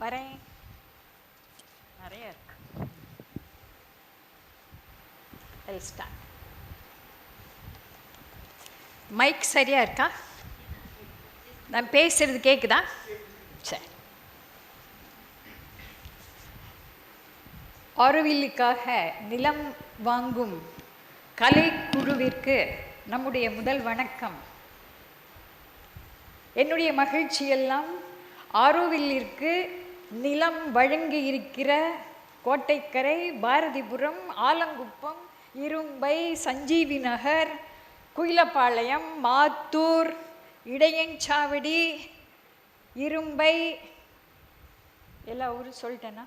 வரேன் நிறைய இருக்கு. I'll start. Mic சரியா இருக்கா? நான் பேசுறது கேக்குதா? சரி. ஆரோவில்லுக்காக நிலம் வாங்கும் கலைக்குழுவிற்கு நம்முடைய முதல் வணக்கம். என்னுடைய மகிழ்ச்சியெல்லாம் ஆரோவில்லிற்கு நிலம் வழங்கி இருக்கிற கோட்டைக்கரை, பாரதிபுரம், ஆலங்குப்பம், இரும்பை, சஞ்சீவி நகர், குயிலப்பாளையம், மாத்தூர், இடையஞ்சாவடி, இரும்பை, எல்லா ஊரும் சொல்லிட்டேன்னா,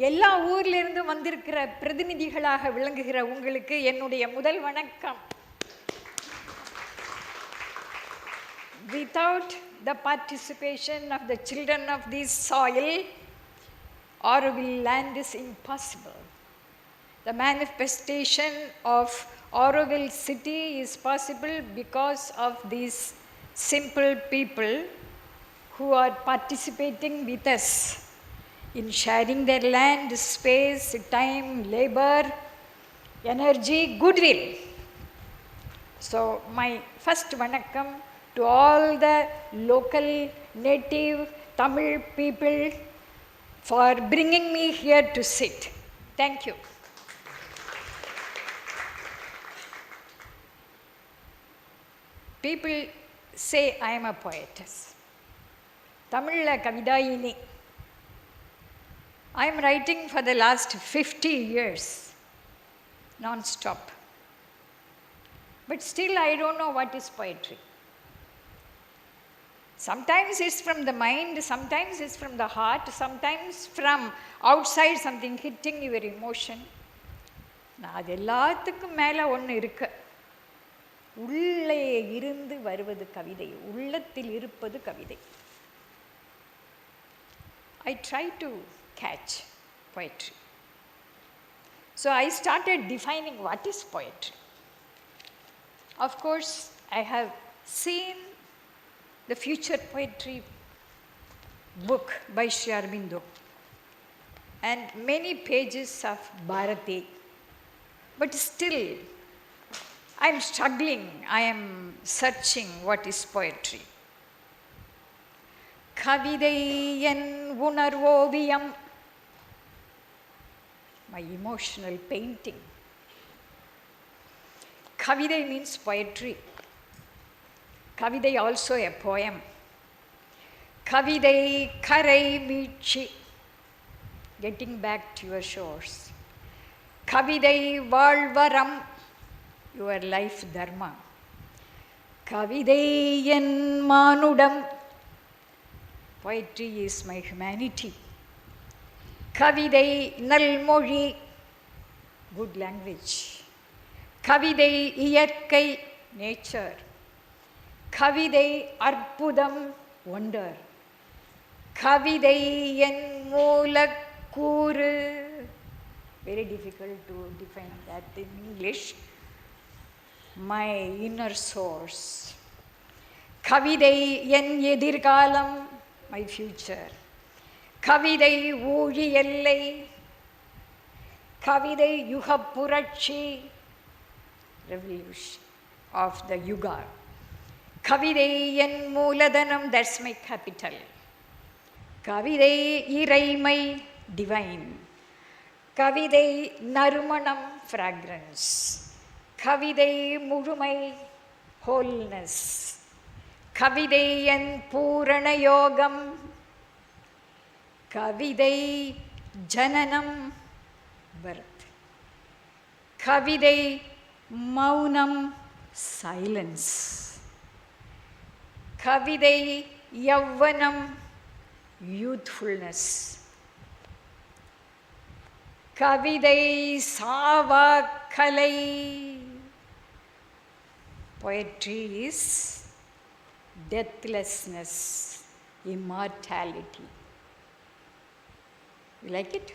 எல்லா ஊர்லேருந்து வந்திருக்கிற பிரதிநிதிகளாக விளங்குகிற உங்களுக்கு என்னுடைய முதல் வணக்கம். Without the participation of the children of this soil, Oroville land is impossible. The manifestation of Oroville city is possible because of these simple people who are participating with us in sharing their land, space, time, labor, energy, goodwill. So my first vanakkam to all the local native Tamil people for bringing me here to sit. Thank you. People say I am a poetess. Tamil Kavidayini. I am writing for the last 50 years, non-stop. But still I don't know what is poetry. Sometimes it's from the mind, sometimes it's from the heart, sometimes from outside something hitting your emotion. அது எல்லாத்துக்கும் மேலே ஒன்று இருக்கு. உள்ளே இருந்து வருவது கவிதை, உள்ளத்தில் இருப்பது கவிதை. I try to catch poetry. So I started defining what is poetry. Of course, I have seen the future poetry book by Sri Aurobindo and many pages of Bharati. But still, I am struggling, I am searching what is poetry. Kavidai en unarvoviyam, my emotional painting. Kavidai means poetry. Kavidai also a poem. Kavidai karai meetchi, getting back to your shores. Kavidai valvaram, your life dharma. Kavidai en manudam, poetry is my humanity. Kavidai nalmozhi, good language. Kavidai iyarkai, nature. Kavidai arpudam, wonder. Kavidai en moolakooru, very difficult to define that in English. My inner source. Kavidai en edirkalam, my future. Kavidai ஊழி எல்லை. Kavidai யுக புரட்சி, revolution of the yuga. Kavidai en மூலதனம், that's my capital. Kavidai இறைமை, divine. Kavidai நறுமணம், fragrance. Kavidai முழுமை, wholeness. Kavidai en பூரண யோகம். Kavidai jananam, birth. Kavidai maunam, silence. Kavidai yavvanam, youthfulness. Kavidai savakalai, poetry is deathlessness, immortality. You like it?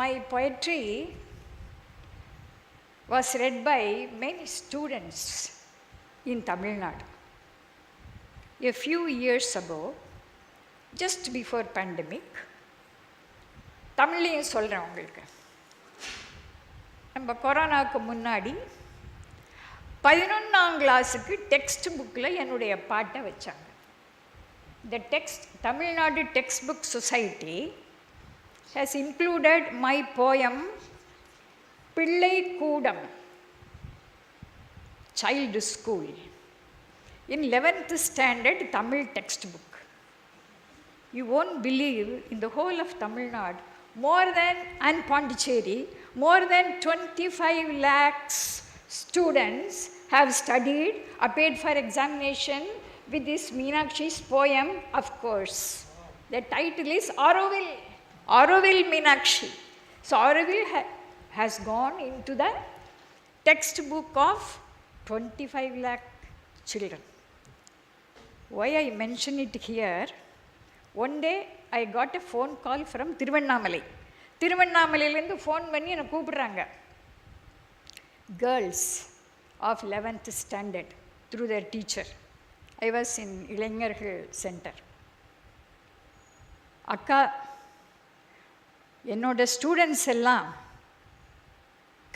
My poetry was read by many students in Tamil Nadu. A few years ago, just before pandemic, தமிழ்லையும் சொல்கிறேன் உங்களுக்கு. நம்ம கொரோனாவுக்கு முன்னாடி 11ஆம் கிளாஸுக்கு text புக்கில் என்னுடைய பாட்டை வச்சாங்க. The Tamil Textbook Society has included my poem Pillai Koodam, Child School, in 11th standard Tamil textbook. You won't believe, in the whole of Tamil Nadu, and Pondicherry, more than 25 lakhs students have studied, appeared for examination with this Meenakshi's poem, of course. The title is Oroville, Oroville Meenakshi. So Oroville has gone into the textbook of 25 lakh children. Why I mention it here? One day I got a phone call from Thiruvannamalai. திருவண்ணாமலையிலேருந்து phone பண்ணி என்னை கூப்பிடுறாங்க. Girls of 11th standard through their teacher. I was in இளைஞர்கள் centre. அக்கா, என்னோட students எல்லாம்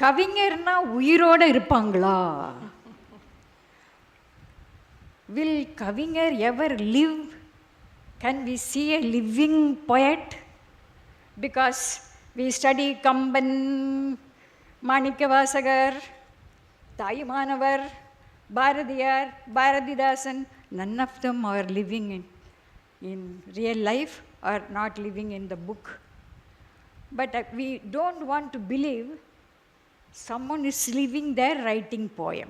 கவிஞர்னா உயிரோடு இருப்பாங்களா? Will கவிஞர் ever live? Can we see a living poet? Because we study Kamban, Manikavasagar, Taimanavar, Bharadiyar, Bharatidasan. None of them are living in real life or not living in the book. But we don't want to believe someone is living there writing poem.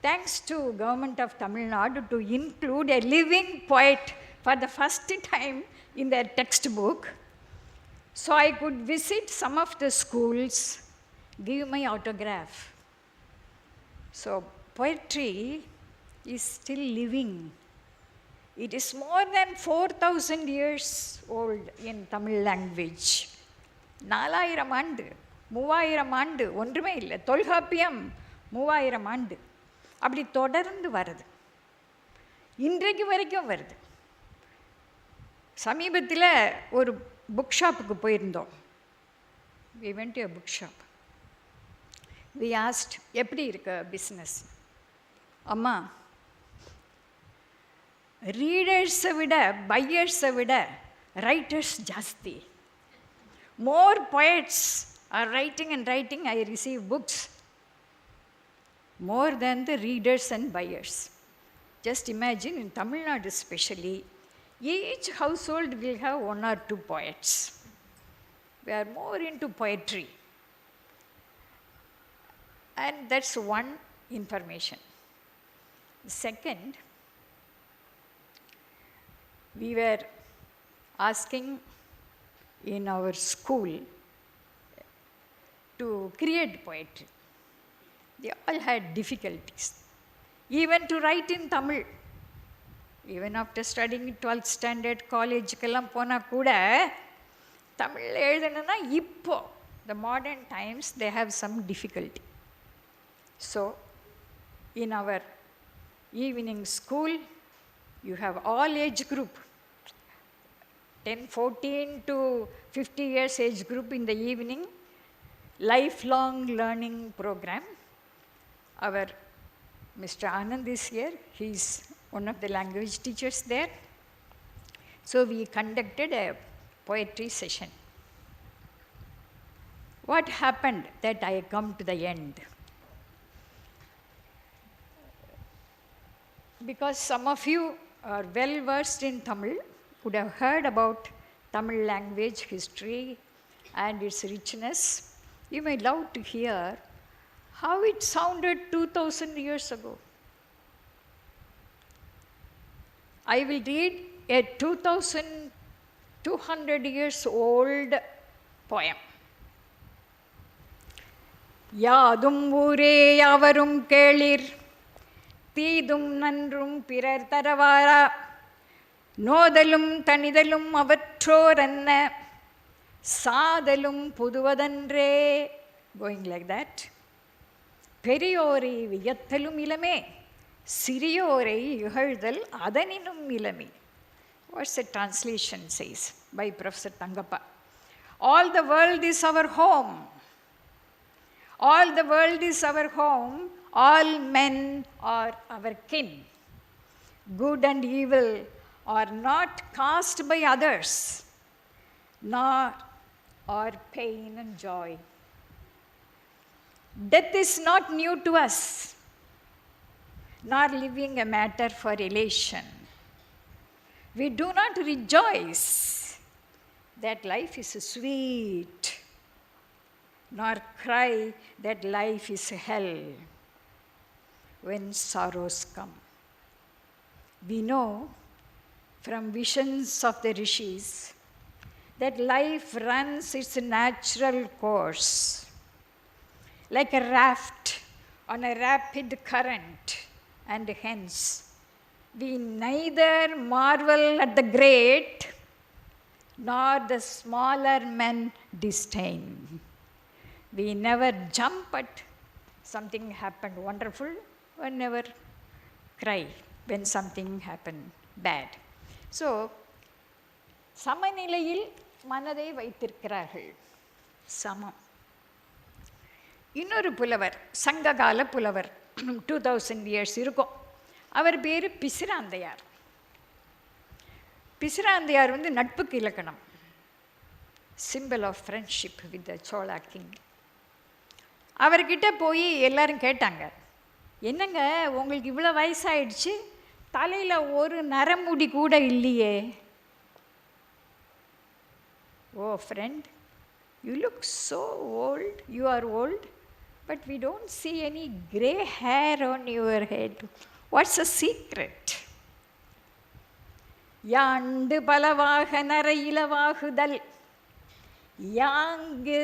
Thanks to Government of Tamil Nadu to include a living poet for the first time in their textbook. So I could visit some of the schools, give my autograph. So poetry is still living. It is more than 4,000 years old in Tamil language. 4,000 ஆண்டு 3,000 ஆண்டு ஒன்றுமே இல்லை. தொல்காப்பியம் 3,000 ஆண்டு அப்படி தொடர்ந்து வருது, இன்றைக்கு வரைக்கும் வருது. சமீபத்தில் ஒரு புக் ஷாப்புக்கு போயிருந்தோம். we went to a book shop. we asked எப்படி இருக்க பிஸ்னஸ். அம்மா, ரீடர்ஸை விட பையர்ஸை விட ரைட்டர்ஸ் ஜாஸ்தி. மோர் poets are writing and writing. I receive books more than the readers and buyers. Just imagine, in Tamil Nadu especially, each household will have 1 or 2 poets. We are more into poetry. And that's one information. Second, we were asking in our school to create poetry. They all had difficulties, even to write in Tamil. Even after studying 12th standard, college-க்கெல்லாம் போனால் கூட தமிழ் எழுதணும்னா இப்போ the modern times they have some difficulty. So in our evening school, you have all age group, 10, 14 to 50 years age group in the evening, lifelong learning program. Our Mr. Anand is here. He is one of the language teachers there. So we conducted a poetry session. What happened that I come to the end? Because some of you are well versed in Tamil, would have heard about Tamil language history and its richness. You may love to hear how it sounded 2,000 years ago. I will read a 2,200 years old poem. யாதும் ஊரே யாவரும் கேளிர், தீதும் நன்றும் பிறர் தரவாரா, நோதலும் தனிதலும் அவற்றோரன்ன, சாதலும் புதுவதன்றே. Going like that. பெரியோரை வியத்தலும் இலமே, சிறியோரை இகழ்தல் அதனினும் இலமே. What's the translation says by Professor Tangappa? All the world is our home. All the world is our home. All men are our kin. Good and evil are not cast by others, nor are pain and joy. Death is not new to us, nor living a matter for elation. We do not rejoice that life is sweet, nor cry that life is hell when sorrows come. We know from visions of the rishis that life runs its natural course, like a raft on a rapid current, and hence we neither marvel at the great nor the smaller men disdain. We never jump at something happened wonderful, or never cry when something happened bad. So, சமநிலையில் மனதை வைத்திருக்கிறார்கள், சமம். இன்னொரு புலவர், சங்ககால புலவர், 2000 years இருக்கும். அவர் பேர் பிசிராந்தையார். பிசிராந்தையார் நட்புக்கு இலக்கணம், symbol of friendship with the Chola king. அவர்கிட்ட போய் எல்லாரும் கேட்டாங்க, என்னங்க உங்களுக்கு இவ்வளோ வயசாயிடுச்சு, தலையில் ஒரு நரமுடி கூட இல்லையே. ஓ friend, You look so old, you are old, but we don't see any grey hair on your head. What's the secret? யாண்டு பலவாக நரையிலவாகுதல் யாங்கு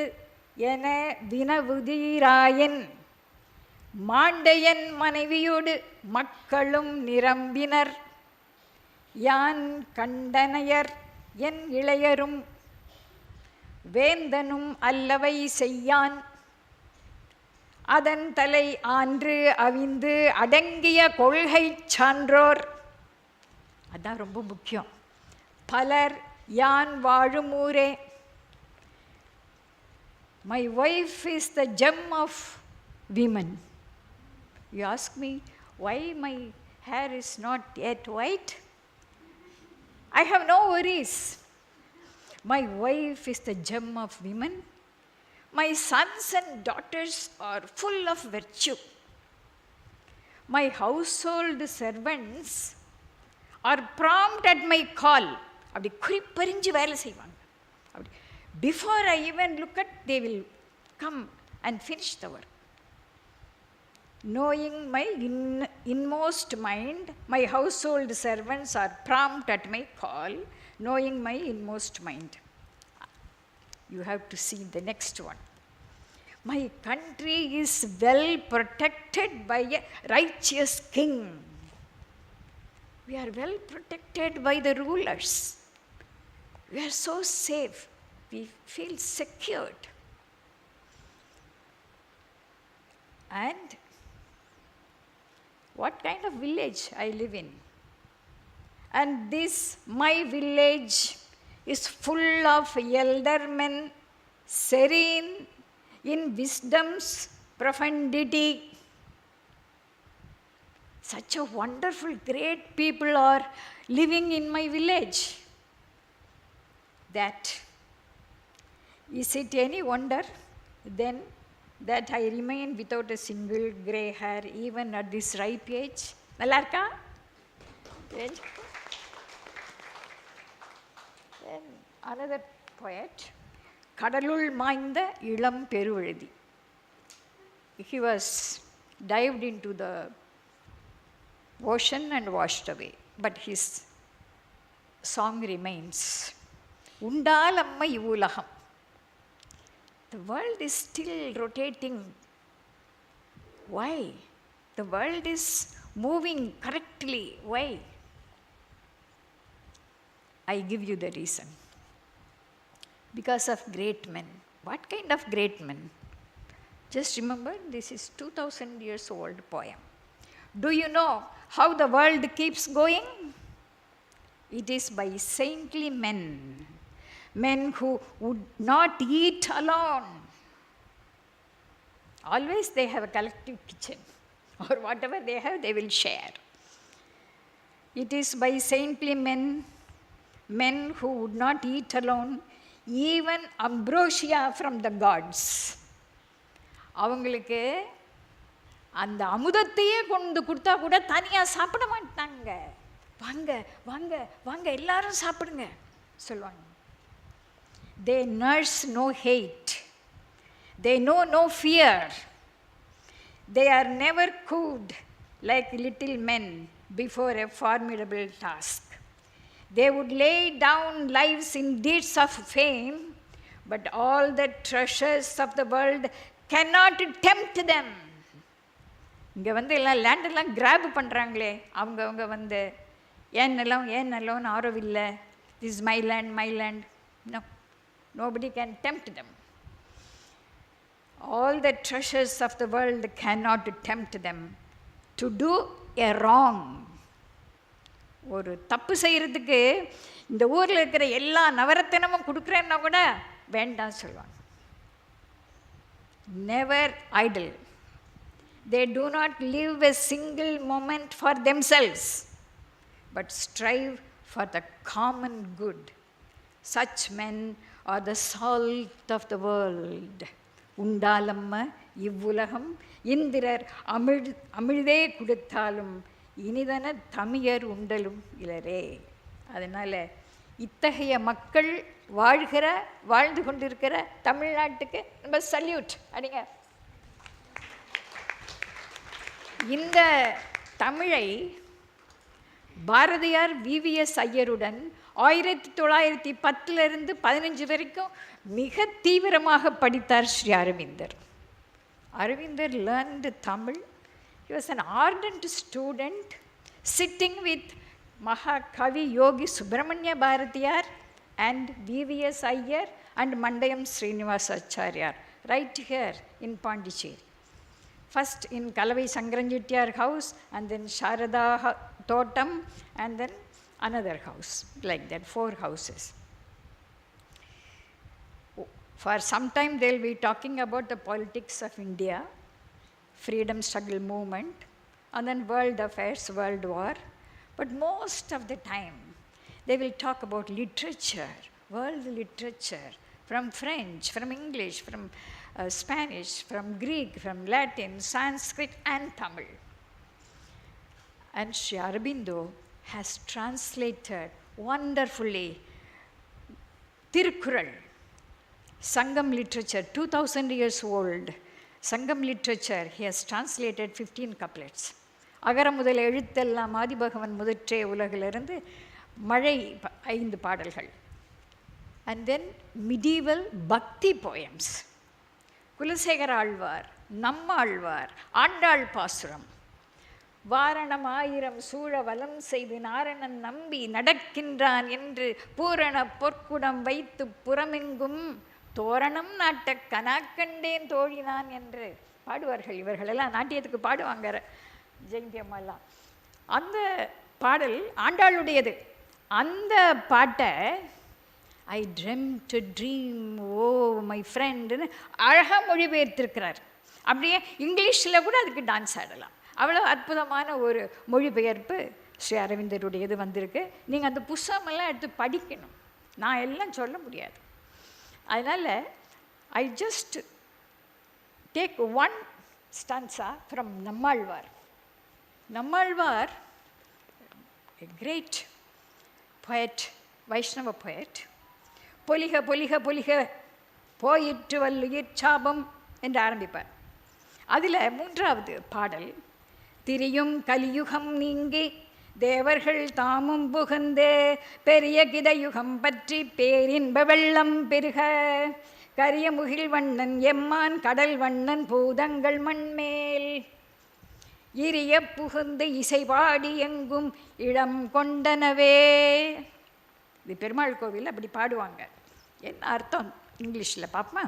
என வினவுதீராயன் மாண்டையன் மனைவியோடு மக்களும் நிரம்பினர் யான் கண்டனையர் என் இளையரும் வேந்தனும் அல்லவை செய்யான் அதன் தலை ஆன்று அவிந்து அடங்கிய கொள்கை சான்றோர். அதான் ரொம்ப முக்கியம். பலர் யான் வாழும் ஊரே. My wife is the gem of women. You ask me why my hair is not yet white? I have no worries. My wife is the gem of women. My sons and daughters are full of virtue. My household servants are prompt at my call. அப்படி குறிப்பறிஞ்சு வேலை செய்வாங்க. அப்படி before I even look at, they will come and finish the work. Knowing my inmost mind, my household servants are prompt at my call, knowing my inmost mind. You have to see the next one. My country is well protected by a righteous king. We are well protected by the rulers. We are so safe. We feel secured. And what kind of village I live in? And this, my village, is full of elder men, serene in wisdom's profundity. Such a wonderful, great people are living in my village. That, is it any wonder then that I remain without a single grey hair even at this ripe age? Nalla irukka? Then another poet, கடலுள் மாய்ந்த இளம் Peruvazhuthi. He was dived into the ocean and washed away, but his song remains. உண்டாலம்மை இவ்வுலகம். The world is still rotating. Why? The world is moving correctly. Why? I give you the reason. Because of great men. What kind of great men? Just remember, this is 2000 years old poem. Do you know how the world keeps going? It is by saintly men. Men who would not eat alone. Always they have a collective kitchen. Or whatever they have, they will share. It is by saintly men, men who would not eat alone, even ambrosia from the gods. அவங்களுக்கு அந்த அமுதத்தையே கொண்டு கொடுத்தா கூட தனியாக சாப்பிட மாட்டாங்க. வாங்க வாங்க வாங்க எல்லாரும் சாப்பிடுங்க சொல்லுவாங்க. They nurse no hate. They know no fear. They are never cowed like little men before a formidable task. They would lay down lives in deeds of fame, but all the treasures of the world cannot tempt them. இங்கே வந்து எல்லாம் லேண்டெல்லாம் graph பண்ணுறாங்களே, அவங்க வந்து ஏன் நிலம் Auroville, this my land. No, nobody can tempt them. All the treasures of the world cannot tempt them to do a wrong. ஒரு தப்பு செய்கிறதுக்கு இந்த ஊரில் இருக்கிற எல்லா நவரத்தினமும் கொடுக்குறேன்னா கூட வேண்டாம் சொல்லுவாங்க. Never idle. They do not live a single moment for themselves, but strive for the common good. Such men are the salt of the world. உண்டாலம்ம இவ்வுலகம் இந்திரர் அமிழ்தே கொடுத்தாலும் இனிதன தமியர் உண்டலும் இலரே. அதனால் இத்தகைய மக்கள் வாழ்கிற வாழ்ந்து கொண்டிருக்கிற தமிழ்நாட்டுக்கு நம்ம சல்யூட் அடிங்க. இந்த தமிழை பாரதியார் விவிஎஸ் ஐயருடன் 1910 15 வரைக்கும் மிக தீவிரமாக படித்தார் ஸ்ரீ அரவிந்தர். அரவிந்தர் learned Tamil. He was an ardent student sitting with Mahakavi Yogi Subramanya Bharatiyar and VVS Iyer and Mandayam Srinivasacharya right here in Pondicherry. First in Kalavai Sankaranjettiar house, and then Sharada Thotam, and then another house, like that, 4 houses. For some time they will be talking about the politics of India, freedom struggle movement, and then world affairs, world war. But most of the time they will talk about literature, world literature, from French, from English, from Spanish, from Greek, from Latin, Sanskrit, and Tamil. And Sri Aurobindo has translated wonderfully Tirukkural, Sangam literature, 2000 years old. Sangam literature, he has translated 15 couplets. அகர முதல் எழுத்தெல்லாம் ஆதிபகவன் முதற்றே உலகிலிருந்து மழை 5 பாடல்கள். And then medieval bhakti poems. Kulasekara Alvar, Nammalvar, Andal பாசுரம். வாரணம் 1000 சூழ வலம் செய்து நாரணன் நம்பி நடக்கின்றான் என்று பூரண பொற்குடம் வைத்து புறமெங்கும் தோரணம் நாட்ட கனாக்கண்டேன் தோழினான் என்று பாடுவார்கள். இவர்களெல்லாம் நாட்டியத்துக்கு பாடுவாங்க, ஜெயந்தி அம்மாலாம். அந்த பாடல் ஆண்டாளுடையது. அந்த பாட்டை ஐ ட்ரெம்ட் ட்ரீம் ஓ மை ஃப்ரெண்டுன்னு அழகாக மொழிபெயர்த்திருக்கிறார். அப்படியே இங்கிலீஷில் கூட அதுக்கு டான்ஸ் ஆடலாம். அவ்வளோ அற்புதமான ஒரு மொழிபெயர்ப்பு ஸ்ரீ அரவிந்தருடையது வந்திருக்கு. நீங்கள் அந்த புஸ்தகமெல்லாம் எடுத்து படிக்கணும். நான் எல்லாம் சொல்ல முடியாது. அதனால் I just take one stanza from Nammalvar. Nammalvar a great poet, Vaishnava poet. பொலிக பொலிக பொலிக போயிற்று வல்லுயிர் சாபம் என்று ஆரம்பிப்பார். அதில் 3வது பாடல், திரியும் கலியுகம் நீங்கி தேவர்கள் தாமும் புகுந்து பெரிய கிதயுகம் பற்றி பேரின்ப வெள்ளம் பெருக கரிய முகில் வண்ணன் எம்மான் கடல் வண்ணன் பூதங்கள் மண்மேல் இரிய புகுந்து இசைபாடி எங்கும் இடம் கொண்டனவே. இது பெருமாள் கோவில் அப்படி பாடுவாங்க. என்ன அர்த்தம் இங்கிலீஷில் பார்ப்போமா?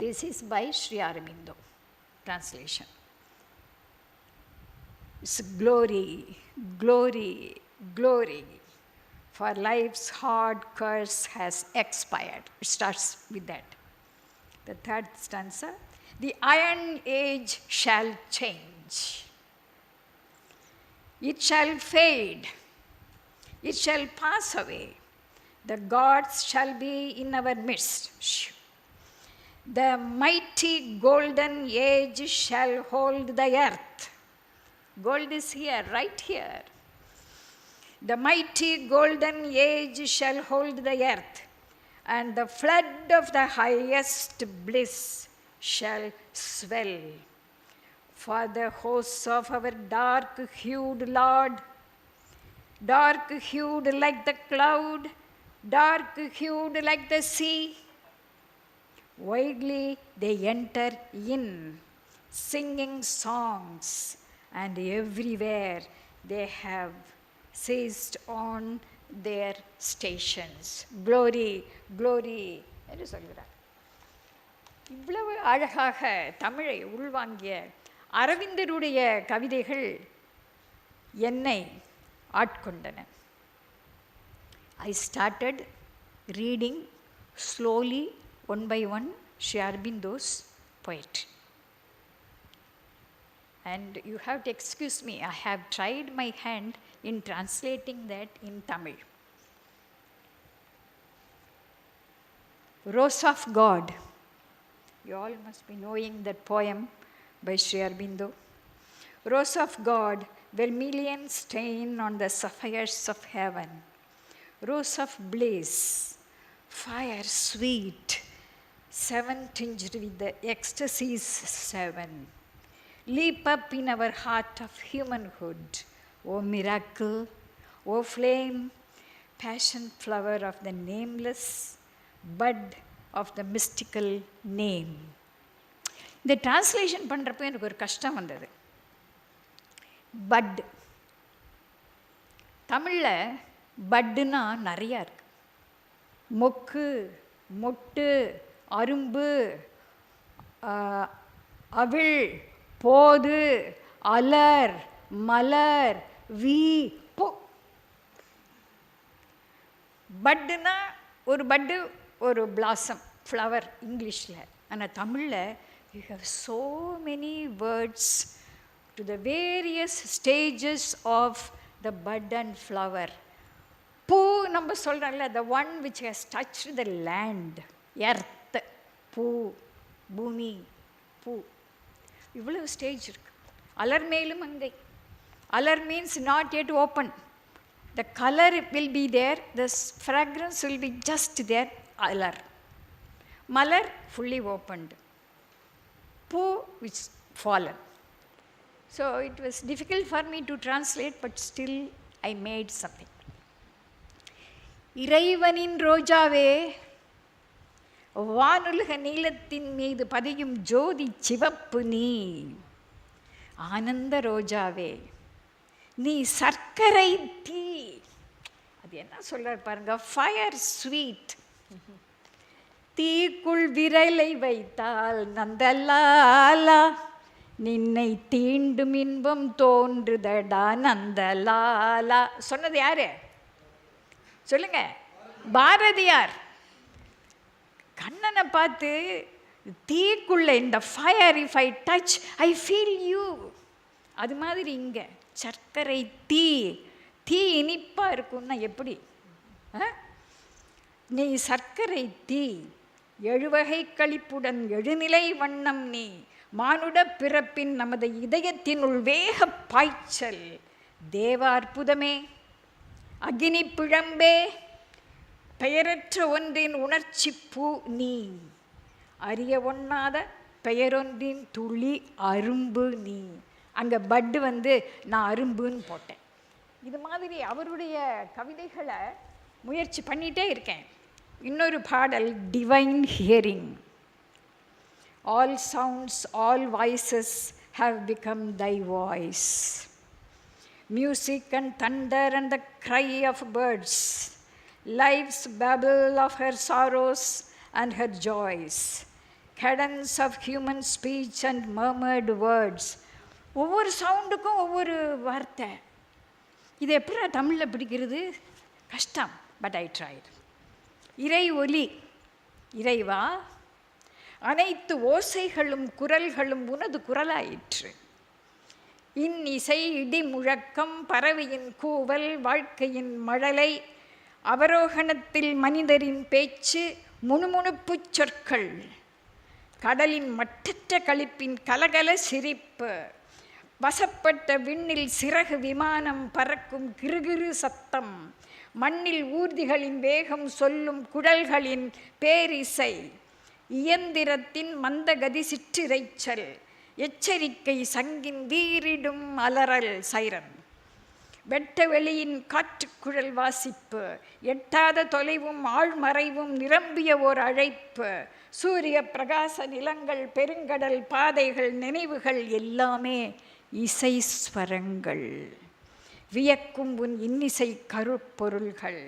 This is by Sri Aurobindo translation. It's glory, glory, glory, for life's hard curse has expired. It starts with that. The 3rd stanza, the iron age shall change. It shall fade. It shall pass away. The gods shall be in our midst. The mighty golden age shall hold the earth. Gold is here, right here. The mighty golden age shall hold the earth, and the flood of the highest bliss shall swell. For the hosts of our dark-hued Lord, dark-hued like the cloud, dark-hued like the sea, widely they enter in, singing songs, and everywhere they have seized on their stations. Glory, glory என்று சொல்கிறார். இவ்வளவு அழகாக தமிழை உள்வாங்கிய அரவிந்தருடைய கவிதைகள் என்னை ஆட்கொண்டன. I started reading slowly, one by one, Sri Aurobindo's poetry. And you have to excuse me, I have tried my hand in translating that in Tamil. Rose of God. You all must be knowing that poem by Sri Aurobindo. Rose of God, vermilion stain on the sapphires of heaven. rose of bliss, fire sweet, seven tinged with the ecstasies seven. Leap up in our heart of humanhood, O miracle, O flame, passion flower of the nameless, bud of the mystical name. இந்த translation பண்ணுறப்போ எனக்கு ஒரு கஷ்டம் வந்தது. But தமிழில் பட்டுன்னா நிறையா இருக்கு. மொக்கு, மொட்டு, அரும்பு, அவிழ், போது, அலர், மலர், வி, போ. பட்டுனா ஒரு பட்டு, ஒரு பிளாசம், ஃப்ளவர் இங்கிலீஷில். ஆனால் தமிழில் you have so many words to the various stages of the bud and flower. பூ நம்ம சொல்கிறோம்ல, the one which has touch the land, earth, பூ, பூமி, பூ, இவ்வளவு ஸ்டேஜ் இருக்கு. அலர் மேலும் அங்கை. அலர் means not yet open. The color will be there, the fragrance will be just there, alar. Malar, fully opened. Poo, which fallen. So it was difficult for me to translate, but still I made something. இறைவனின் ரோஜாவே, வானுலக நீலத்தின் மீது பதியும் ஜோதி சிவப்பு நீ. ஆனந்த ரோஜாவே, நீ சர்க்கரை தீ. அது என்ன சொல்றார் பாருங்க, ஃபயர் ஸ்வீட். தீக்குள் விரலை வைத்தால் நந்தலாலா, நின்னை தீண்டும் இன்பம் தோன்றுதடா நந்தலாலா. சொன்னது யாரு சொல்லுங்க? பாரதியார். கண்ணனை பார்த்து தீக்குள்ள இந்த fire, if I touch I feel you. அது மாதிரி இங்கே சர்க்கரை தீ. தீ இனிப்பாக இருக்கும்னா எப்படி? நீ சர்க்கரை தீ, எழுவகை களிப்புடன் எழுநிலை வண்ணம் நீ. மானுட பிறப்பின் நமது இதயத்தினுள் வேக பாய்ச்சல். தேவ அற்புதமே, அக்னி பிழம்பே, பெயரற்ற ஒன்றின் உணர்ச்சி பூ நீ. அறிய ஒண்ணாத பெயரொன்றின் துளி அரும்பு நீ. அங்கே பட்டு நான் அரும்புன்னு போட்டேன். இது மாதிரி அவருடைய கவிதைகளை முயற்சி பண்ணிகிட்டே இருக்கேன். இன்னொரு பாடல், divine hearing. All sounds, all voices have become thy voice. Music and thunder and the cry of birds. Life's babble of her sorrows and her joys. Cadence of human speech and murmured words. ஒவ்வொரு சவுண்டுக்கும் ஒவ்வொரு வார்த்தை. இது எப்படி தமிழில் பிடிக்கிறது? கஷ்டம். But I tried. இறை ஒலி. இறைவா, அனைத்து ஓசைகளும் குரல்களும் உனது குரலாயிற்று. இசை, இடி முழக்கம், பறவையின் கூவல், வாழ்க்கையின் மழலை, அவரோகணத்தில் மனிதரின் பேச்சு, முணுமுணுப்பு சொற்கள், கடலின் மட்டற்ற களிப்பின் கலகல சிரிப்பு, வசப்பட்ட விண்ணில் சிறகு விமானம் பறக்கும் கிருகிரு சத்தம், மண்ணில் ஊர்திகளின் வேகம் சொல்லும் குழல்களின் பேரிசை, இயந்திரத்தின் மந்தகதி சிற்றிரைச்சல், எச்சரிக்கை சங்கின் வீரிடும் அலறல் சைரன், வெட்ட வெளியின் காற்றுக்குழல் வாசிப்பு, எட்டாத தொலைவும் ஆழ்மறைவும் நிரம்பிய ஓர் அழைப்பு, சூரிய பிரகாச நிலங்கள், பெருங்கடல், பாதைகள், நினைவுகள் எல்லாமே இசை ஸ்வரங்கள். வியக்கும் உன் இன்னிசை கருப்பொருள்கள்.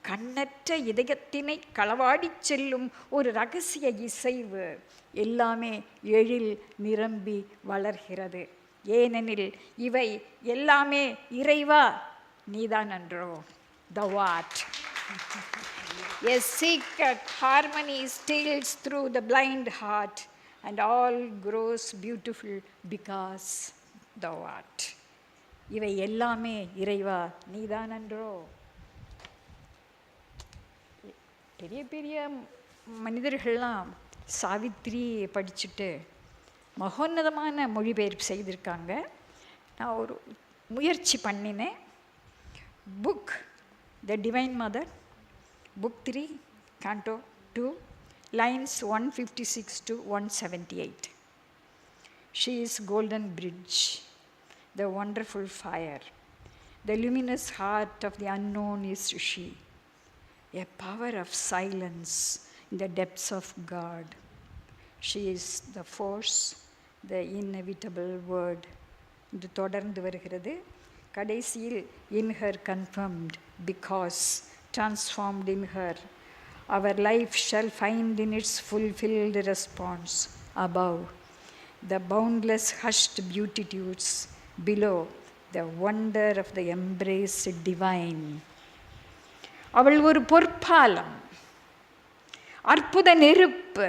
கண்ணற்ற இதயத்தினை களவாடிச் செல்லும் ஒரு இரகசிய இசைவு. எல்லாமே எழில் நிரம்பி வளர்கிறது. ஏனெனில் இவை எல்லாமே இறைவா நீதான் அன்றோ. Thou art. A secret harmony steals through the blind heart, and all grows beautiful because thou art. இவை எல்லாமே இறைவா நீதான் அன்றோ. பெரிய பெரிய மனிதர்கள்லாம் சாவித்திரி படிச்சுட்டு மகோன்னதமான மொழிபெயர்ப்பு செய்திருக்காங்க. நான் ஒரு முயற்சி பண்ணினேன். Book the Divine Mother, Book 3, Canto 2, lines 156 to 178. She is golden bridge, the wonderful fire, the luminous heart of the unknown is she, a power of silence in the depths of God. She is the force, the inevitable word. இது தொடர்ந்து வருகிறது. கடைசியில் in her confirmed, because transformed in her, our life shall find in its fulfilled response above the boundless hushed beatitudes, below the wonder of the embrace divine. அவள் ஒரு பொற்பாலம், அற்புத நெருப்பு,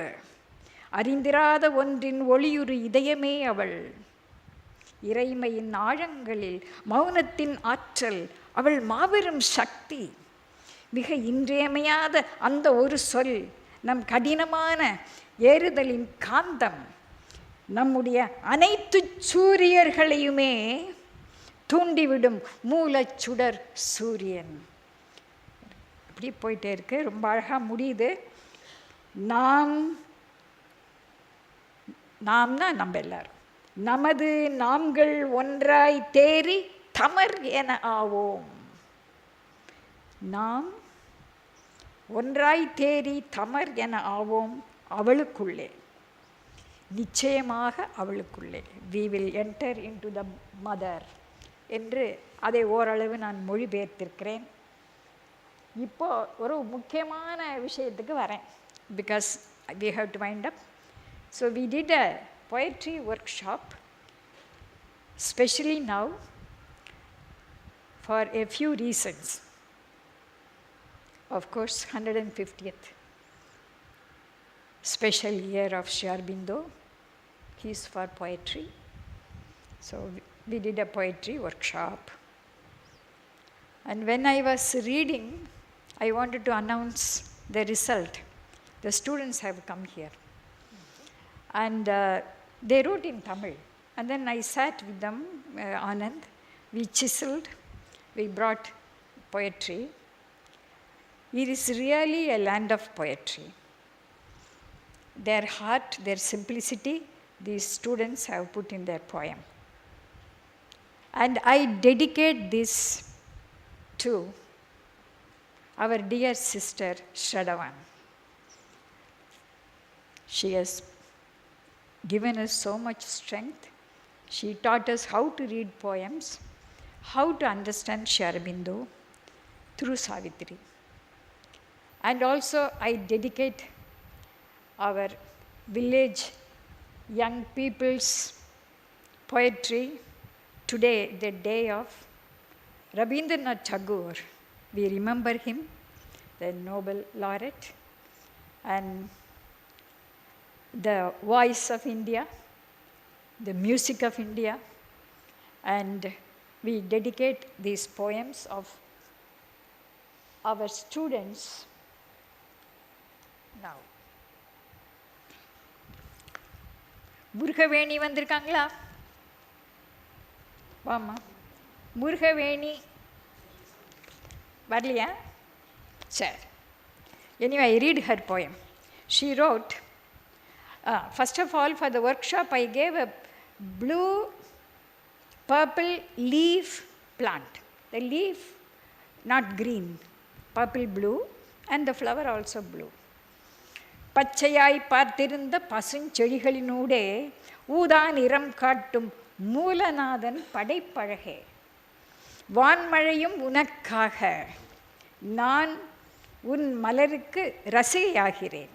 அறிந்திராத ஒன்றின் ஒளியுறு இதயமே அவள். இறைமையின் ஆழங்களில் மௌனத்தின் ஆற்றல், அவள் மாபெரும் சக்தி. மிக இன்றியமையாத அந்த ஒரு சொல் நம் கடினமான ஏறுதலின் காந்தம், நம்முடைய அனைத்து சூரியர்களையுமே தூண்டிவிடும் மூலச்சுடர் சூரியன். அப்படி போயிட்டே இருக்கு, ரொம்ப அழகாக முடியுது. நாம்னா நம்ம எல்லாரும், நமது நாம்கள் ஒன்றாய் தேறி தமர் என ஆவோம். நாம் ஒன்றாய் தேறி தமர் என ஆவோம் அவளுக்குள்ளே, நிச்சயமாக அவளுக்குள்ளே. we will enter into the mother என்று அதை ஓரளவு நான் மொழிபெயர்த்திருக்கிறேன். இப்போ ஒரு முக்கியமான விஷயத்துக்கு வரேன், because we have to wind up. So we did a poetry workshop, especially now, for a few reasons. Of course, 150th special year of Sri Aurobindo, he is for poetry. So we did a poetry workshop. And when I was reading, I wanted to announce the result. The students have come here. And they wrote in Tamil. And then I sat with them, Anand. We chiseled, we brought poetry. It is really a land of poetry. Their heart, their simplicity, these students have put in their poem. And I dedicate this to our dear sister Shadavan. She has given us so much strength. She taught us how to read poems, how to understand Sri Aurobindo through Savitri. And also I dedicate our village young people's poetry today, the day of Rabindranath Tagore. We remember him, the Nobel laureate, and the voice of India, the music of India, and we dedicate these poems of our students now. Murugaveni வந்திருக்காங்களா? வாமா. முருகவேணி வரலையா? சரி. Anyway, I read her poem. She wrote, first of all, for the workshop, I gave a blue, purple leaf plant. The leaf, not green, purple blue, and the flower also blue. பச்சையாய் பார்த்திருந்த பசுஞ்செடிகளினூடே ஊதா நிறம் காட்டும் மூலநாதன் படைப்பழகே, வான்மழையும் உனக்காக, நான் உன் மலருக்கு ரசிகையாகிறேன்.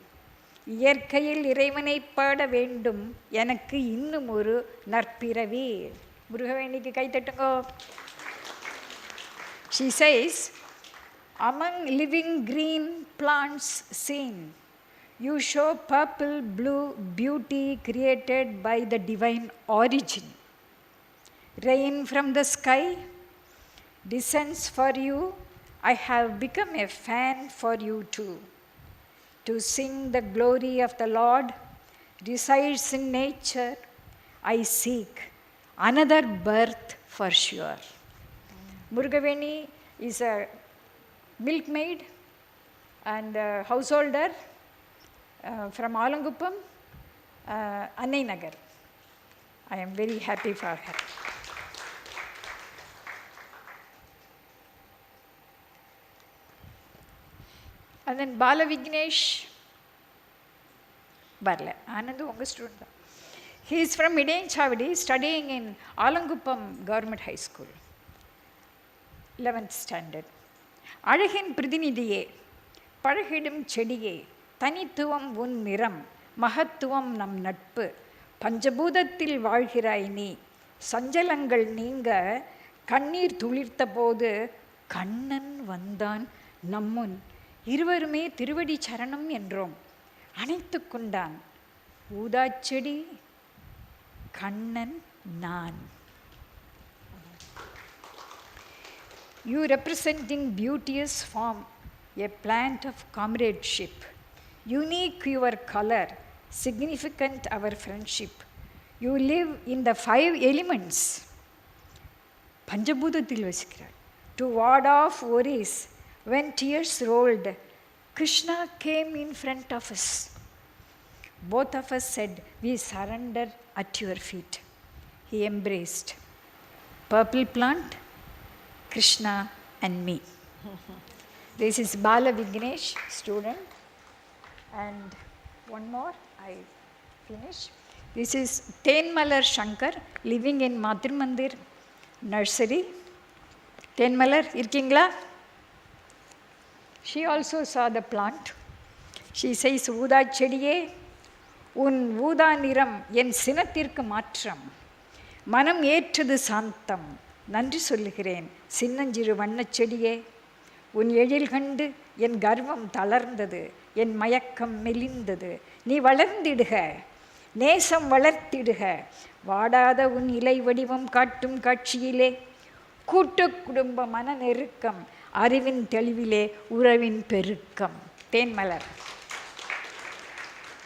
இயற்கையில் இறைவனை பாட வேண்டும் எனக்கு இன்னும் ஒரு நற்பிறவி. முருகவேணிக்கு கை தட்டுங்கோ. She says, among living green plants seen, you show purple blue beauty created by the divine origin. Rain from the sky descends for you. I have become a fan for you too. To sing the glory of the Lord resides in nature. I seek another birth for sure. Murugaveni is a milkmaid and householder from Alanguppam, Annai Nagar. I am very happy for her. And then Bala Vignesh, Barla, Anandu unga student. He is from Idanchavadi, studying in Alanguppam Government High School, 11th standard. Azhagin Pradinidhiye, Pazhagidum Chediye, Thanithuvam un niram, Mahathuvam nam natpu, Panjaboodathil vaalgirai nee, Sanjalangal neenga, Kannir thulirtha podu, Kannan vandan nammun, இருவருமே திருவடி சரணம் என்றோம் அணைத்து கொண்டான் ஊதாச்செடி கண்ணன் நான். You representing beauteous form, a plant of comradeship, unique your color, significant our friendship. You live in the 5 elements. பஞ்சபூதத்தில் வசிக்கிறார். To ward off worries, when tears rolled, Krishna came in front of us. Both of us said, we surrender at your feet. He embraced. Purple plant, Krishna and me. This is Bala Vignesh, student. And one more, I finish. This is Tenmalar Shankar, living in Matrimandir Nursery. Tenmalar, irkingla? She also saw the plant. She says, Uda chediye, un Uda niram, yen sinathirku maatram. Manam ஏற்றது சாந்தம். நன்றி சொல்லுகிறேன் சின்னஞ்சிறு வண்ணச் செடியே. உன் எழில் கண்டு என் கர்வம் தளர்ந்தது, என் மயக்கம் மெலிந்தது. நீ வளர்ந்திடுக, நேசம் வளர்த்திடுக. வாடாத உன் இலை வடிவம் காட்டும் காட்சியிலே கூட்டு குடும்ப மன நெருக்கம், அறிவின் தெளிவிலே உறவின் பெருக்கம். தேன்மலர்.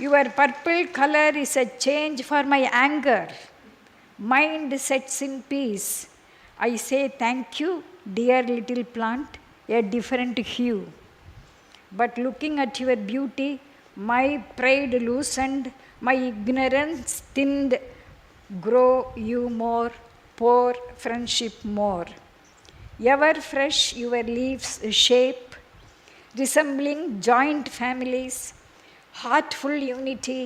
Your purple color is a change for my anger. Mind sets in peace. I say thank you, dear little plant, a different hue. But looking at your beauty, my pride loosened, my ignorance thinned. Grow you more, pour friendship more. Ever fresh your leaves shape, resembling joint families, heartful unity.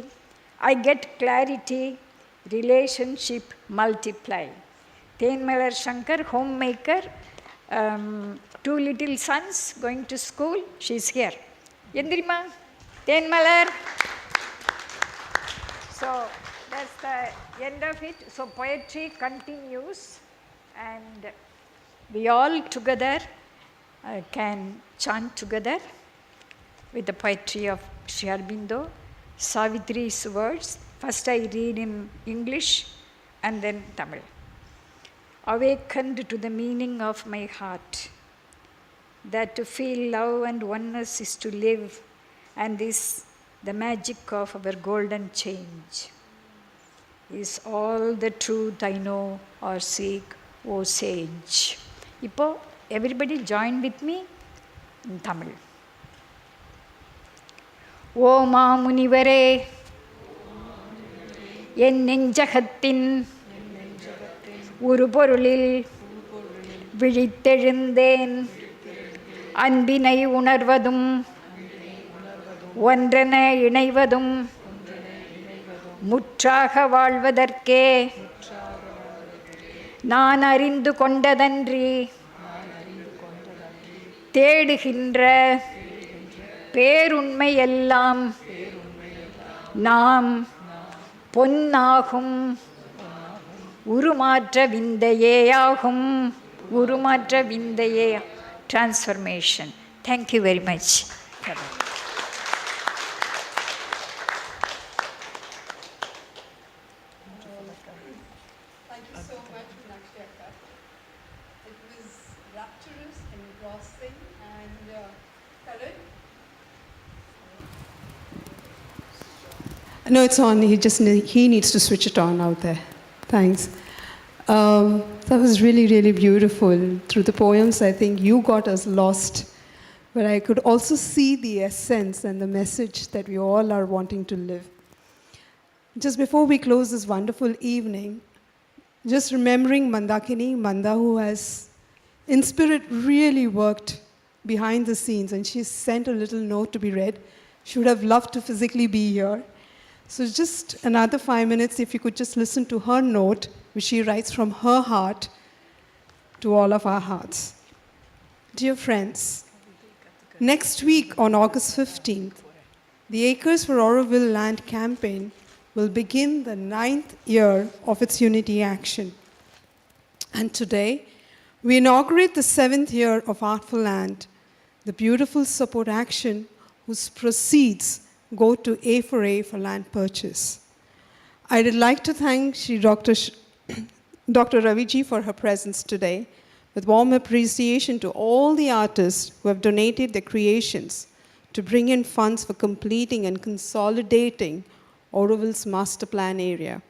I get clarity, relationship multiply. Tenmalar Shankar, homemaker, 2 little sons going to school. She's here. Yendrima, Tenmalar. So that's the end of it. So poetry continues, and we all together can chant together with the poetry of Sri Aurobindo. Savitri's words. First I read in English and then Tamil. Awakened to the meaning of my heart, that to feel love and oneness is to live, and this the magic of our golden change. Is all the truth I know or seek, O sage. Ipo, everybody join with me in Tamil. O Mamunivare, என் நெஞ்சகத்தின் உருபொருளில் விழித்தெழுந்தேன். அன்பினை உணர்வதும் ஒன்றென இணைவதும் முற்றாக வாழ்வதற்கே நான் அறிந்து கொண்டதன்றி தேடுகின்ற பேருண்மை எல்லாம் நாம் பொன்னாகும் உருமாற்ற விந்தையேயாகும். உருமாற்ற விந்தையே. Transformation. Thank you very much. Thank you so much, Meenakshi Akka. It was rapturous, engrossing, and Karan? No, it's on. He needs to switch it on out there. Thanks. That was really, really beautiful. Through the poems, I think you got us lost but I could also see the essence and the message that we all are wanting to live. Just before we close this wonderful evening, just remembering Mandakini, Manda, who has in spirit really worked behind the scenes, and she sent a little note to be read. She would have loved to physically be here. So just another 5 minutes, if you could just listen to her note, which she writes from her heart to all of our hearts. Dear friends, next week on August 15th, the Acres for Oroville Land campaign will begin the 9th year of its unity action. And today, we inaugurate the 7th year of Art for Land, the beautiful support action whose proceeds go to A for land purchase. I would like to thank Dr. Raviji for her presence today, with warm appreciation to all the artists who have donated their creations to bring in funds for completing and consolidating Oroville's master plan area.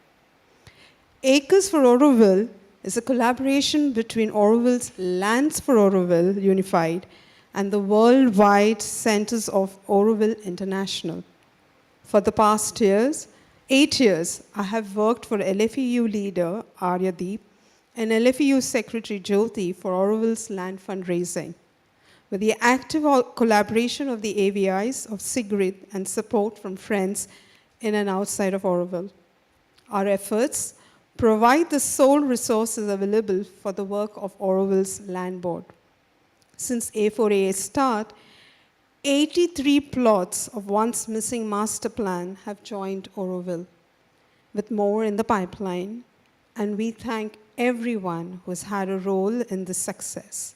Acres for Oroville is a collaboration between Oroville's Lands for Oroville Unified and the worldwide Centers of Oroville International. For the past 8 years, I have worked for LFEU leader Aryadeep and LFEU Secretary Jyoti for Oroville's land fundraising. With the active collaboration of the AVIs of Sigrid and support from friends in and outside of Oroville, our efforts provide the sole resources available for the work of Oroville's Land Board. Since A4A start, 83 plots of once missing master plan have joined Oroville, with more in the pipeline, and we thank everyone who has had a role in this success.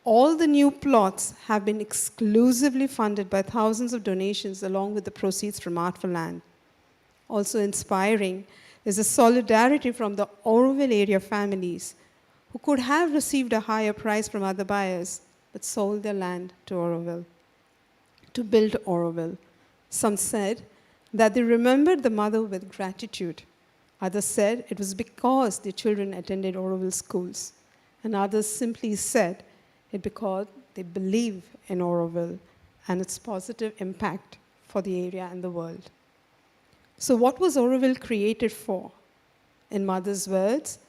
All the new plots have been exclusively funded by thousands of donations along with the proceeds from Art for Land. Also inspiring is the solidarity from the Oroville area families who could have received a higher price from other buyers but sold their land to Oroville, to build Oroville. Some said that they remembered the mother with gratitude. Others said it was because their children attended Oroville schools. And others simply said it because they believe in Oroville and its positive impact for the area and the world. So what was Oroville created for? In Mother's words,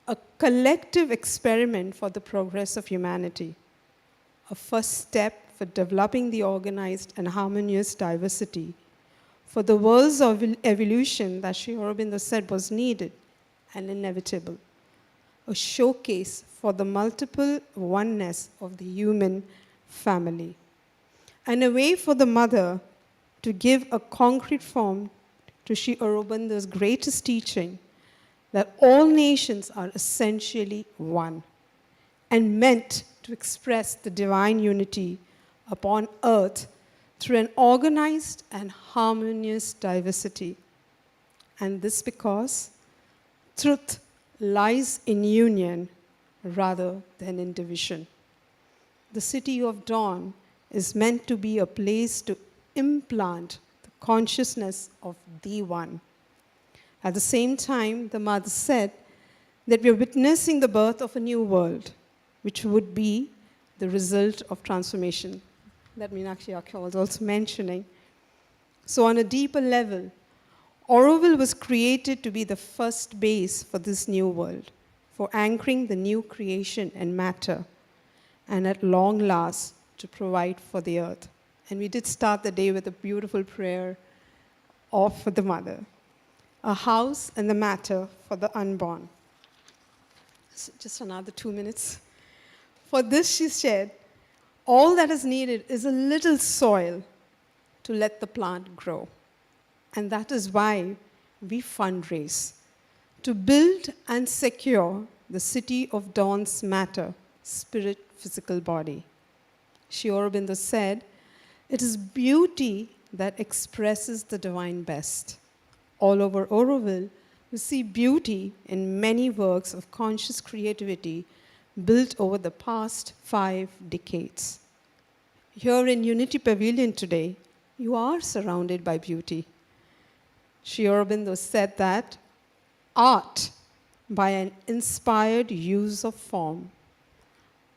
a collective experiment for the progress of humanity, a first step for developing the organized and harmonious diversity, for the world's evolution that Sri Aurobindo said was needed and inevitable, a showcase for the multiple oneness of the human family, and a way for the mother to give a concrete form to Sri Aurobindo's greatest teaching, that all nations are essentially one and meant to express the divine unity upon earth through an organized and harmonious diversity. And this because truth lies in union rather than in division. The city of dawn is meant to be a place to implant the consciousness of the one. At the same time, the mother said that we are witnessing the birth of a new world, which would be the result of transformation that Meenakshi Akka was also mentioning. So on a deeper level, Oroville was created to be the first base for this new world, for anchoring the new creation and matter, and at long last, to provide for the earth. And we did start the day with a beautiful prayer for the mother, a house and the matter for the unborn. So just another 2 minutes. For this, she said, all that is needed is a little soil to let the plant grow. And that is why we fundraise, to build and secure the city of dawn's matter, spirit, physical body. Sri Aurobindo said, it is beauty that expresses the divine best. All over Oroville, we see beauty in many works of conscious creativity built over the past 5 decades. Here in Unity Pavilion today, you are surrounded by beauty. Sri Aurobindo said that art, by an inspired use of form,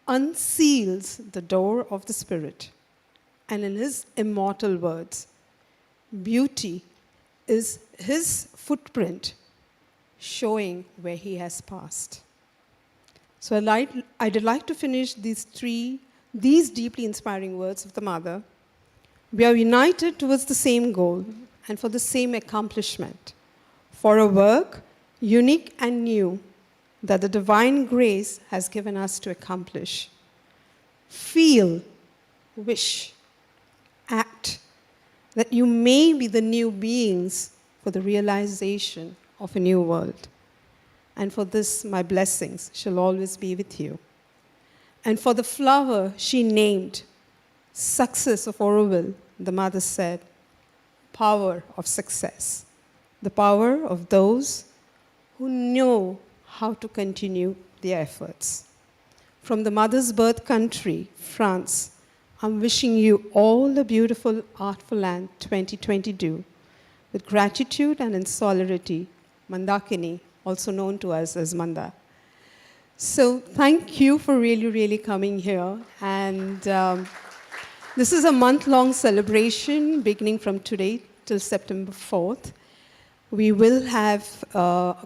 unseals the door of the Spirit. And in his immortal words, beauty is his footprint showing where he has passed. So I'd like to finish these deeply inspiring words of the Mother. We are united towards the same goal and for the same accomplishment, for a work unique and new that the divine grace has given us to accomplish. Feel, wish, act, that you may be the new beings for the realization of a new world. And for this, my blessings shall always be with you. And for the flower she named, success of Oroville, the Mother said, power of success, the power of those who know how to continue their efforts. From the Mother's birth country, France, I'm wishing you all the beautiful Artful Land 2022 with gratitude and in solidarity, Mandakini, also known to us as Manda. So thank you for really coming here. And this is a month-long celebration beginning from today till September 4th. We will have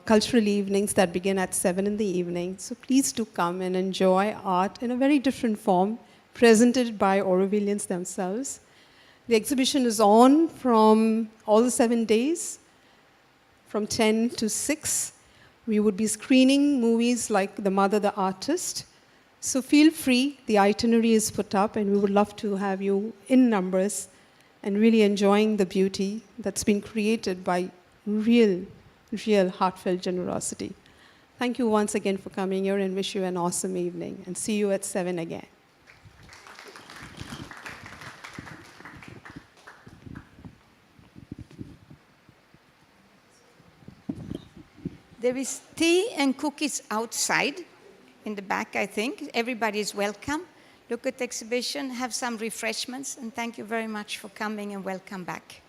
cultural evenings that begin at 7 in the evening. So please do come and enjoy art in a very different form, presented by Orovillians themselves. The exhibition is on from all the 7 days, from 10 to 6. We would be screening movies like The Mother, the Artist. So feel free, the itinerary is put up, and we would love to have you in numbers and really enjoying the beauty that's been created by real heartfelt generosity. Thank you once again for coming here and wish you an awesome evening. And see you at 7 again. There is tea and cookies outside, in the back, I think. Everybody is welcome. Look at the exhibition, have some refreshments, and thank you very much for coming, and welcome back.